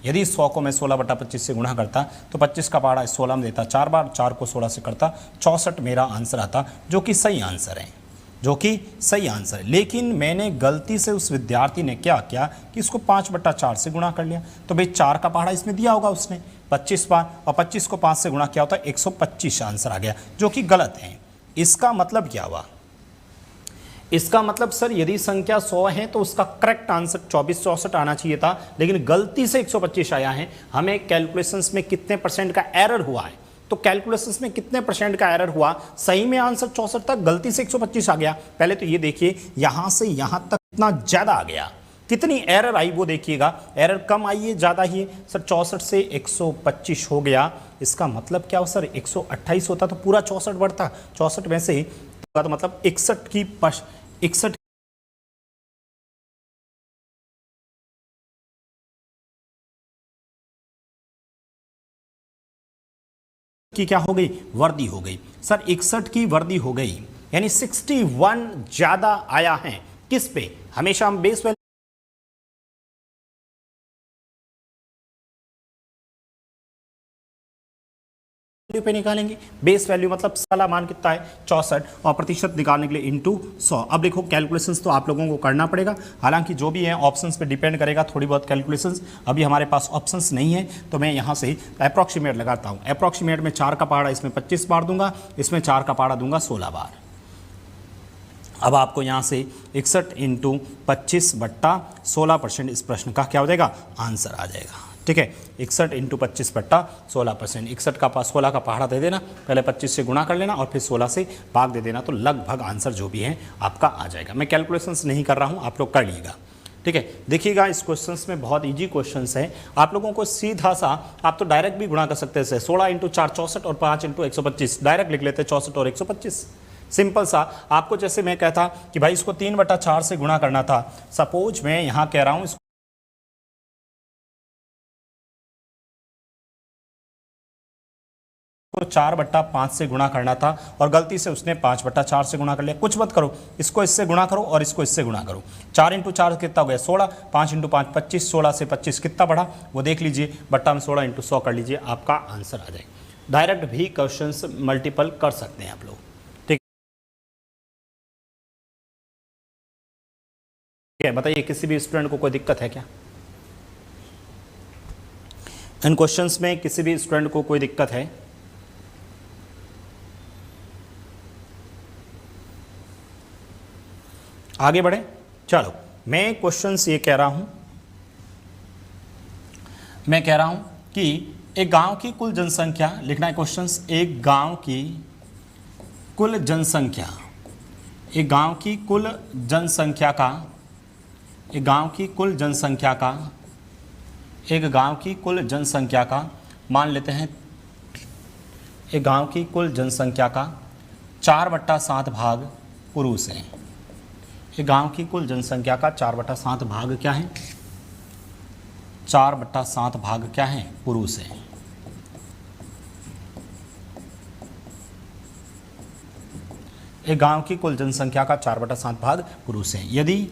यदि 100 को मैं 16/25 से गुणा करता तो 25 का पहाड़ा 16 में देता 4 बार, 4 को 16 से करता 64 मेरा आंसर आता, जो कि सही आंसर है, लेकिन मैंने गलती से उस विद्यार्थी ने क्या किया कि इसको 5/4 से गुणा कर लिया। तो भाई 4 का पहाड़ा इसमें दिया होगा उसने 25 बार, और 25 को 5 से गुणा किया होता 125 आंसर आ गया, जो कि गलत है। इसका मतलब क्या हुआ, इसका मतलब सर यदि संख्या 100 है तो उसका करेक्ट आंसर 2464 आना चाहिए था, लेकिन गलती से 125 आया है। हमें कैलकुलेशंस में कितने परसेंट का एरर हुआ है, तो कैलकुलेशंस में कितने परसेंट का एरर हुआ, सही में आंसर 64 था, गलती से 125 आ गया। पहले तो ये देखिए यहां से यहां तक इतना ज्यादा आ गया, कितनी एरर आई वो देखिएगा, एरर कम आई है ज्यादा ही है सर, 64 से 125 हो गया। इसका मतलब क्या हो सर, 128 होता तो पूरा 64 बढ़ता, 64 में से तो मतलब 61 की क्या हो गई, वर्दी हो गई सर, 61 की वर्दी हो गई, यानी 61 ज्यादा आया है। किस पे, हमेशा हम बेस वैल्यू पे निकालेंगे। बेस वैल्यू मतलब साला मान कितना है 64, और प्रतिशत निकालने के लिए इंटू 100। अब देखो कैलकुलेशंस तो आप लोगों को करना पड़ेगा, हालांकि जो भी है ऑप्शंस पे डिपेंड करेगा थोड़ी बहुत कैलकुलेशंस। अभी हमारे पास ऑप्शंस नहीं है तो मैं यहाँ से अप्रॉक्सीमेट लगाता हूँ। अप्रॉक्सीमेट में 4 का पहाड़ा इसमें 25 बार दूंगा, इसमें 4 का पहाड़ा दूंगा 16 बार। अब आपको यहाँ से 61 × 25/16% इस प्रश्न का क्या हो जाएगा, आंसर आ जाएगा। ठीक है, 61 × 25/16%, 61 का 16 का पहाड़ा दे देना, पहले 25 से गुणा कर लेना और फिर 16 से भाग दे देना, तो लगभग आंसर जो भी है आपका आ जाएगा। मैं कैलकुलेशंस नहीं कर रहा हूँ, आप लोग कर लीजिएगा। ठीक है, देखिएगा इस क्वेश्चंस में बहुत इजी क्वेश्चंस है, आप लोगों को सीधा सा, आप तो डायरेक्ट भी गुणा कर सकते हैं, 16 × 4 64 और 5 × 125 डायरेक्ट लिख लेते हैं 64 और 125, सिंपल सा। आपको जैसे मैं कहता कि भाई इसको 3/4 से गुणा करना था, सपोज मैं यहाँ कह रहा हूँ इसको 4/5 से गुणा करना था और गलती से उसने 5/4 से गुणा कर लिया। कुछ मत करो, इसको इससे गुणा करो और इसको इससे गुणा करो। 4 × 4 कितना हो गया 16, 5 × 5 25, 16 से 25 कितना बढ़ा वो देख लीजिए, बट्टा में 16 × 100 कर लीजिए, आपका आंसर आ जाएगा। डायरेक्ट भी क्वेश्चंस मल्टीपल कर सकते हैं आप लोग। ठीक है, बताइए किसी भी स्टूडेंट को कोई दिक्कत है क्या, इन क्वेश्चंस में किसी भी स्टूडेंट को कोई दिक्कत है? आगे बढ़े, चलो मैं क्वेश्चंस ये कह रहा हूं, मैं कह रहा हूं कि एक गांव की कुल जनसंख्या लिखना है क्वेश्चंस, एक गांव की कुल जनसंख्या, एक गांव की कुल जनसंख्या का, एक गांव की कुल जनसंख्या का, एक गांव की कुल जनसंख्या का मान लेते हैं, एक गांव की कुल जनसंख्या का 4/7 भाग पुरुष हैं। एक गांव की कुल जनसंख्या का 4/7 भाग क्या है, 4/7 भाग क्या है, पुरुष है। एक गांव की कुल जनसंख्या का 4/7 भाग पुरुष है। यदि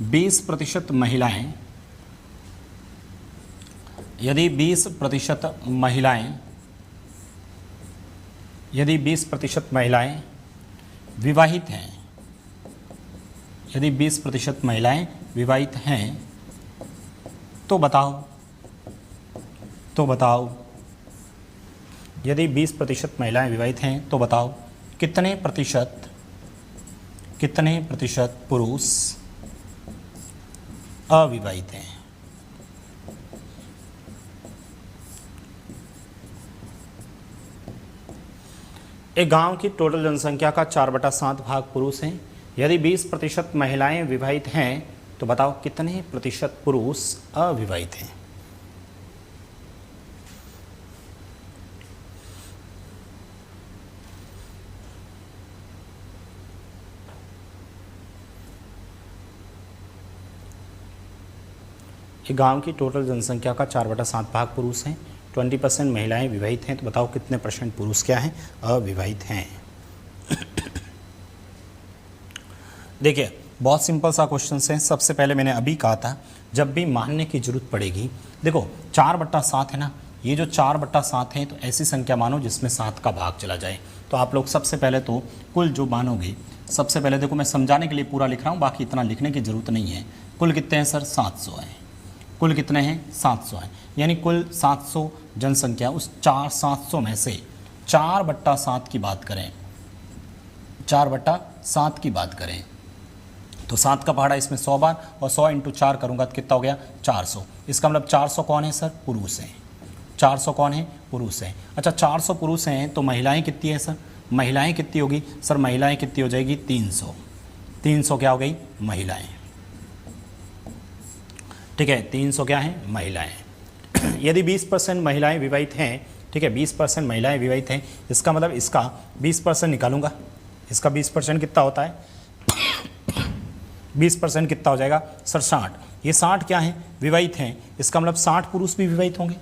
20% महिलाएं, यदि 20% महिलाएं विवाहित हैं, यदि 20% महिलाएं विवाहित हैं तो बताओ यदि 20% महिलाएं विवाहित हैं तो बताओ कितने प्रतिशत पुरुष अविवाहित हैं। एक गांव की टोटल जनसंख्या का 4/7 भाग पुरुष हैं। यदि 20% महिलाएं विवाहित हैं तो बताओ कितने प्रतिशत पुरुष अविवाहित हैं। एक गांव की टोटल जनसंख्या का 4/7 भाग पुरुष हैं, 20% महिलाएं विवाहित हैं, तो बताओ कितने परसेंट पुरुष क्या हैं, अविवाहित हैं। देखिए बहुत सिंपल सा क्वेश्चन है। सबसे पहले मैंने अभी कहा था जब भी मानने की जरूरत पड़ेगी, देखो 4/7 है ना, ये जो 4/7 है तो ऐसी संख्या मानो जिसमें 7 का भाग चला जाए। तो आप लोग सबसे पहले तो कुल जो मानोगे, सबसे पहले देखो मैं समझाने के लिए पूरा लिख रहा हूँ, बाकी इतना लिखने की ज़रूरत नहीं है। कुल कितने हैं सर, 700 हैं। कुल कितने हैं, 700 हैं, यानी कुल 700 जनसंख्या, उस 700 में से 4/7 की बात करें, 4/7 की बात करें तो 7 का पहाड़ा इसमें 100 बार, और 100 × 4 करूँगा तो कितना हो गया, 400। इसका मतलब 400 कौन है सर, पुरुष हैं। 400 कौन है, पुरुष हैं। अच्छा 400 पुरुष हैं तो महिलाएं कितनी है सर, महिलाएं कितनी होगी सर, महिलाएं कितनी हो जाएगी, 300। 300 क्या हो गई, महिलाएं। ठीक है, 300 क्या है, महिलाएं। यदि 20% महिलाएं विवाहित हैं, ठीक है, 20% महिलाएं विवाहित हैं, इसका मतलब इसका 20% निकालूंगा, इसका 20% कितना होता है, 20% कितना हो जाएगा सर, 60। ये 60 क्या है, विवाहित हैं, इसका मतलब 60 पुरुष भी विवाहित होंगे,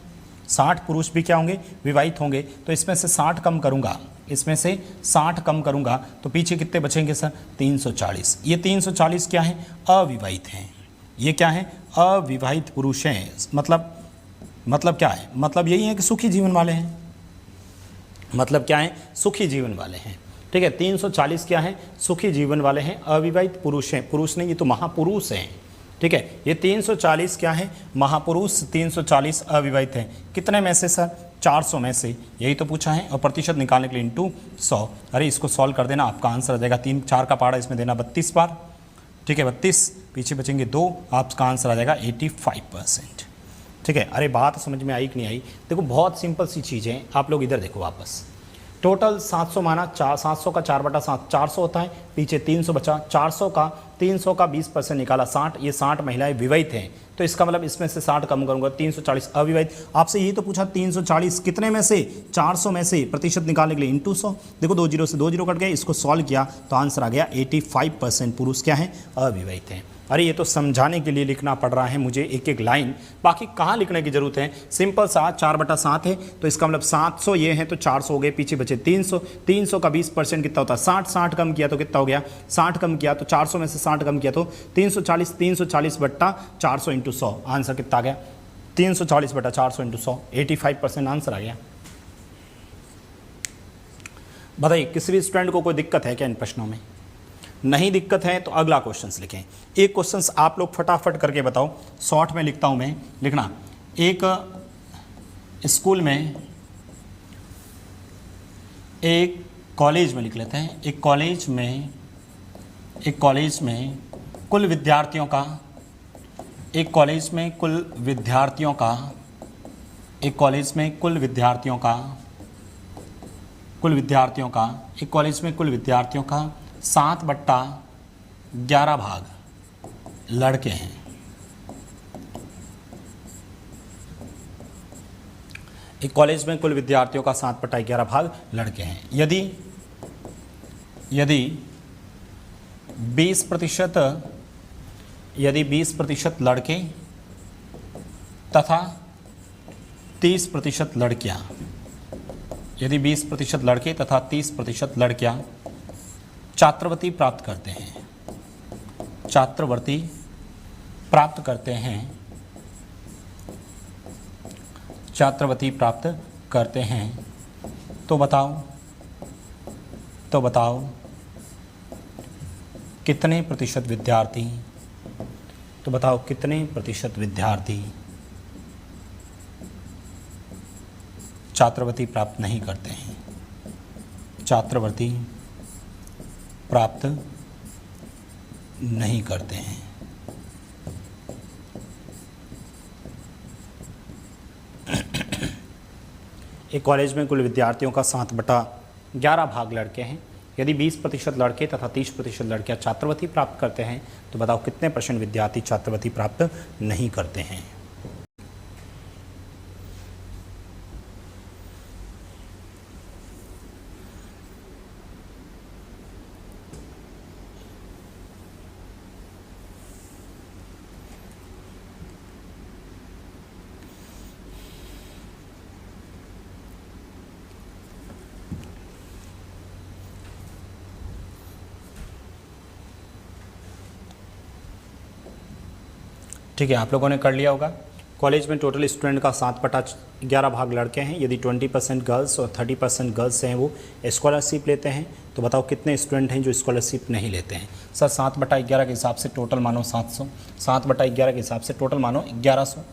60 पुरुष भी क्या होंगे, विवाहित होंगे। तो इसमें से 60 कम करूंगा, इसमें से 60 कम करूंगा तो पीछे कितने बचेंगे सर, 340। ये 340 क्या है, अविवाहित हैं। ये क्या है, अविवाहित पुरुष हैं। मतलब क्या है, मतलब यही है कि सुखी जीवन वाले हैं। मतलब क्या है, सुखी जीवन वाले हैं। ठीक है, 340 क्या है, सुखी जीवन वाले हैं, अविवाहित पुरुष हैं। पुरुष नहीं, ये तो महापुरुष हैं। ठीक है, ये 340 क्या है, महापुरुष, 340 अविवाहित हैं। कितने में से सर, 400 में से, यही तो पूछा है। और प्रतिशत निकालने के लिए इंटू 100। अरे इसको सॉल्व कर देना, आपका आंसर आ जाएगा 3, 4 का पहाड़ा इसमें देना 32 बार। ठीक है, 32, पीछे बचेंगे 2, आपका आंसर आ जाएगा 85%। ठीक है, अरे बात समझ में आई कि नहीं आई। देखो बहुत सिंपल सी चीज़ है, आप लोग इधर देखो वापस। टोटल 700 माना, 700 का 4/7 400 होता है, पीछे 300 बचा, 400 का 20% निकाला 60। ये 60 महिलाएं विवाहित हैं, तो इसका मतलब इसमें से 60 कम करूंगा, 340 अविवाहित। आपसे यही तो पूछा 340 कितने में से, 400 में से, प्रतिशत निकालने के लिए इंटू 100। देखो 2 जीरो से 2 जीरो कट गए, इसको सॉल्व किया तो आंसर आ गया 85% पुरुष क्या है, अविवाहित हैं। अरे ये तो समझाने के लिए लिखना पड़ रहा है मुझे एक एक लाइन, बाकी कहाँ लिखने की जरूरत है। सिंपल सा 4/7 है तो इसका मतलब 700 ये है तो 400 हो गए, पीछे बचे 300। 300 का 20% कितना होता है, 60। 60 कम किया तो कितना हो गया, 60 कम किया तो 400 में से 60 कम किया तो 340। 340/400 × 100, आंसर कितना आ गया, 340/400 × 100, 85% आंसर आ गया। बताइए किसी भी स्टूडेंट को कोई दिक्कत है क्या इन प्रश्नों में? नहीं दिक्कत है तो अगला क्वेश्चन लिखें। एक क्वेश्चन आप लोग फटाफट करके बताओ, शॉर्ट में लिखता हूं मैं, लिखना। एक स्कूल में, एक कॉलेज में लिख लेते हैं, एक कॉलेज में कुल विद्यार्थियों का, एक कॉलेज में कुल विद्यार्थियों का, एक कॉलेज में कुल विद्यार्थियों का, एक कॉलेज में कुल विद्यार्थियों का 7/11 भाग लड़के हैं। एक कॉलेज में कुल विद्यार्थियों का 7/11 भाग लड़के हैं। यदि 20% लड़के तथा 30% लड़कियां, यदि 20% लड़के तथा 30% लड़कियां छात्रवृत्ति प्राप्त करते हैं, छात्रवृत्ति प्राप्त करते हैं, छात्रवृत्ति प्राप्त करते हैं, तो बताओ कितने प्रतिशत विद्यार्थी, तो बताओ कितने प्रतिशत विद्यार्थी छात्रवृत्ति प्राप्त नहीं करते हैं, छात्रवृत्ति प्राप्त नहीं करते हैं। एक कॉलेज में कुल विद्यार्थियों का 7/11 भाग लड़के हैं। यदि 20% लड़के तथा 30% लड़कियां छात्रवृत्ति प्राप्त करते हैं तो बताओ कितने % विद्यार्थी छात्रवृत्ति प्राप्त नहीं करते हैं। ठीक है, आप लोगों ने कर लिया होगा। कॉलेज में टोटल स्टूडेंट का 7/11 भाग लड़के हैं। यदि 20% गर्ल्स और 30% गर्ल्स हैं वो स्कॉलरशिप लेते हैं, तो बताओ कितने स्टूडेंट हैं जो स्कॉलरशिप नहीं लेते हैं। सर 7/11 के हिसाब से टोटल मानो 700, 7/11 के हिसाब से टोटल मानो 1100।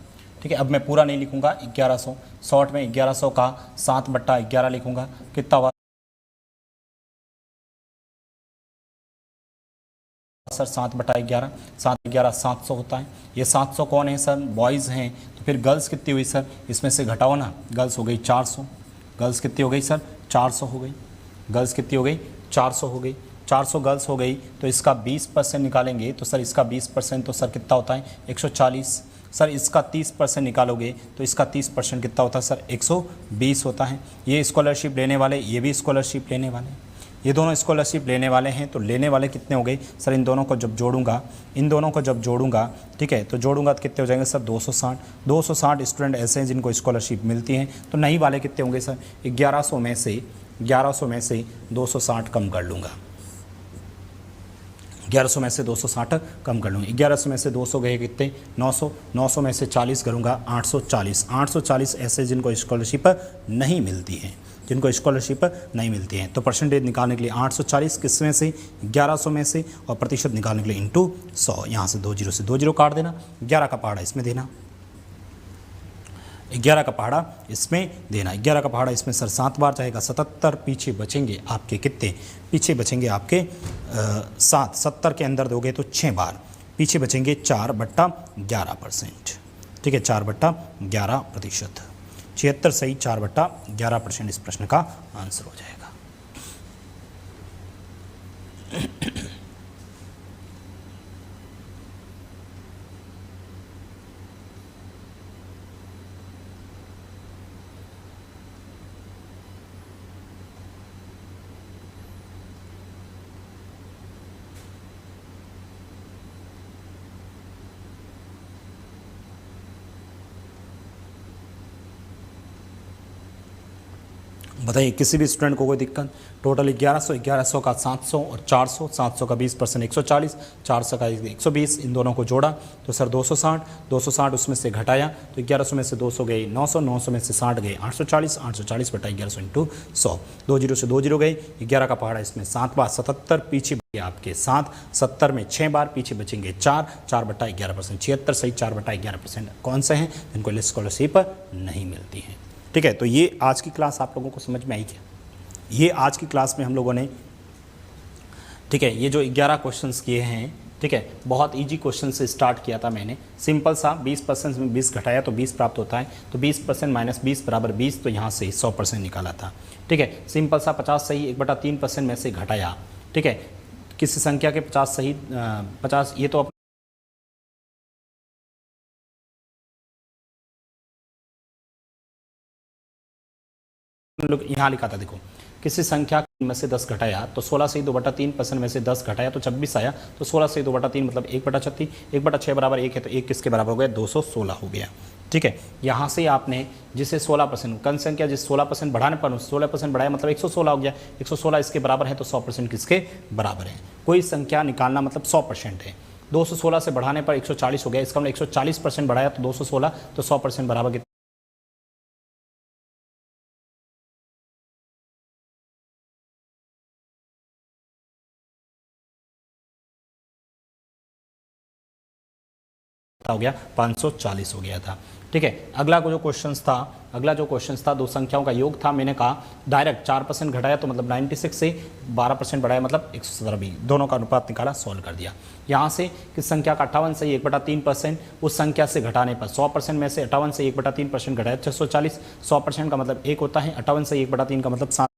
ठीक है, अब मैं पूरा नहीं लिखूंगा, 1100 शॉर्ट में 1100 का 7/11 लिखूंगा, कितना हुआ सर 7/11, 7/11 700 होता है। ये 700 कौन है सर, बॉयज़ हैं। तो फिर गर्ल्स कितनी हुई सर, इसमें से घटाओ ना, गर्ल्स हो गई 400, गर्ल्स कितनी हो गई सर 400 हो गई, गर्ल्स कितनी हो गई 400 हो गई, 400 गर्ल्स हो गई। तो इसका 20% निकालेंगे तो सर इसका 20% तो सर कितना होता है 140। सर इसका 30% निकालोगे तो इसका 30% कितना होता है सर 120 होता है। ये स्कॉलरशिप लेने वाले, ये भी स्कॉलरशिप लेने वाले, ये दोनों स्कॉलरशिप लेने वाले हैं। तो लेने वाले कितने हो गए सर, इन दोनों को जब जोड़ूंगा, इन दोनों को जब जोड़ूंगा, ठीक है, तो जोड़ूंगा तो कितने हो जाएंगे सर 260। 260 स्टूडेंट ऐसे हैं जिनको स्कॉलरशिप मिलती हैं। तो नहीं वाले कितने होंगे सर 1100 में से 260 कम कर लूँगा, 1100 में से 260 कम कर लूँगा। 1100 में से 200 गए कितने 900, 900 में से 40 करूँगा 840, 840 ऐसे जिनको स्कॉलरशिप नहीं मिलती है, जिनको स्कॉलरशिप नहीं मिलती है। तो परसेंटेज निकालने के लिए 840 किस में से 1100 में से, और प्रतिशत निकालने के लिए इंटू 100, यहाँ से 2 0 काट देना, 11 का पहाड़ा इसमें देना, 11 का पहाड़ा इसमें देना, 11 का पहाड़ा इसमें सर 7 बार जाएगा, 77 पीछे बचेंगे आपके कितने, पीछे बचेंगे आपके 7, 70 के अंदर दोगे तो 6 बार पीछे बचेंगे 4/11%। ठीक है, 4/11%, 76 सही 4/11% इस प्रश्न का आंसर हो जाएगा। बताइए किसी भी स्टूडेंट को कोई दिक्कत। टोटल 1100 का 700 और 400, 700 का 20% 140, 400 का 120, इन दोनों को जोड़ा तो सर 260 उसमें से घटाया तो 1100 में से 200 गए 900, 900 में से 60 गए 840, 840/1100 इंटू 100, 2 0 से 2 0 गए। 11 का पहाड़ा इसमें 7 बार, 77 पीछे आपके 7, 70 में 6 बार पीछे बचेंगे 4, 4/11%, 76 सही 4/11% कौन से हैं जिनको स्कॉलरशिप नहीं मिलती है। ठीक है, तो ये आज की क्लास आप लोगों को समझ में आई क्या? ये आज की क्लास में हम लोगों ने, ठीक है, ये जो 11 क्वेश्चंस किए हैं, ठीक है, बहुत इजी क्वेश्चन से स्टार्ट किया था मैंने, सिंपल सा 20% में 20 घटाया तो 20 प्राप्त होता है, तो 20% माइनस 20 बराबर 20, तो यहाँ से 100% निकाला था। ठीक है, सिंपल सा 50 सही 1/3% में से घटाया। ठीक है, किसी संख्या के 50 सही 50, ये तो लोग यहाँ लिखा था, देखो किसी संख्या में से 10 घटाया तो 16 से 2/3% में से 10 घटाया तो 26 आया, तो 16 से 2/3 मतलब 1/36, 1/6 बराबर 1 है, तो 1 किसके बराबर हो गया 216 हो गया। ठीक है, यहाँ से आपने जिसे 16% कन संख्या जिस 16% बढ़ाने पर 16% बढ़ाया मतलब 116 हो गया, 116 इसके बराबर है तो 100% किसके बराबर है। कोई संख्या निकालना मतलब 100% है, 216 से बढ़ाने पर 140 हो गया, इसका मतलब 140% बढ़ाया तो 216, तो 100% बराबर हो गया 540 हो गया था। ठीक है, अगला जो क्वेश्चन था 2 संख्याओं का योग था। मैंने कहा डायरेक्ट 4% घटाया तो मतलब 96 से 12% बढ़ाया मतलब 117 भी, दोनों का अनुपात निकाला, सॉल्व कर दिया। यहाँ से किस संख्या का 58 से 1/3% उस संख्या से घटाने पर 100% में से 58 से 1/3% घटाया 640, 100% का मतलब 1 होता है, 58 से 1/3 का मतलब 5/12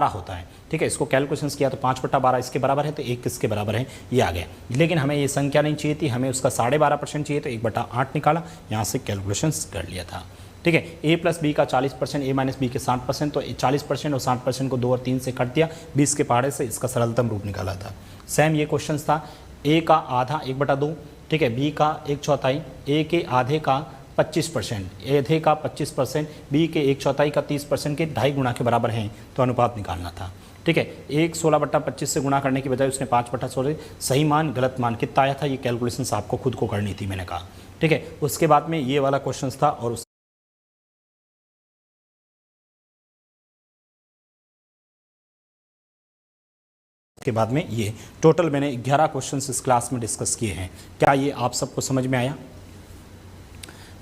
होता है। ठीक है, इसको कैलकुलेशंस किया तो 5/12 इसके बराबर है, तो 1 किसके बराबर है ये आ गया। लेकिन हमें ये संख्या नहीं चाहिए थी, हमें उसका 12.5% चाहिए, तो 1/8 निकाला, यहाँ से कैलकुलेशंस कर लिया था। ठीक है, a प्लस बी का 40%, a माइनस बी के 60%, तो 40% और 60% को 2 और 3 से कट दिया, 20 के पहाड़े से इसका सरलतम रूप निकाला था। सेम ये क्वेश्चन था, a का आधा 1/2, ठीक है, b का 1/4, a के आधे का 25%, ए का 25%, बी के 1/4 का 30% के 2.5 गुना के बराबर हैं, तो अनुपात निकालना था। ठीक है, एक 16/25 से गुणा करने की बजाय उसने 5/16, सही मान गलत मान कितना आया था, ये कैलकुलेशंस आपको खुद को करनी थी, मैंने कहा। ठीक है, उसके बाद में ये वाला क्वेश्चन था और उसके बाद में ये टोटल मैंने 11 क्वेश्चंस इस क्लास में डिस्कस किए हैं। क्या ये आप सबको समझ में आया?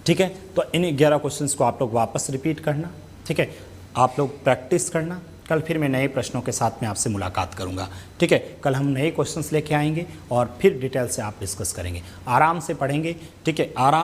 ठीक है, तो इन 11 क्वेश्चंस को आप लोग वापस रिपीट करना। ठीक है, आप लोग प्रैक्टिस करना। कल फिर मैं नए प्रश्नों के साथ में आपसे मुलाकात करूंगा। ठीक है, कल हम नए क्वेश्चंस लेके आएंगे और फिर डिटेल से आप डिस्कस करेंगे, आराम से पढ़ेंगे। ठीक है, आराम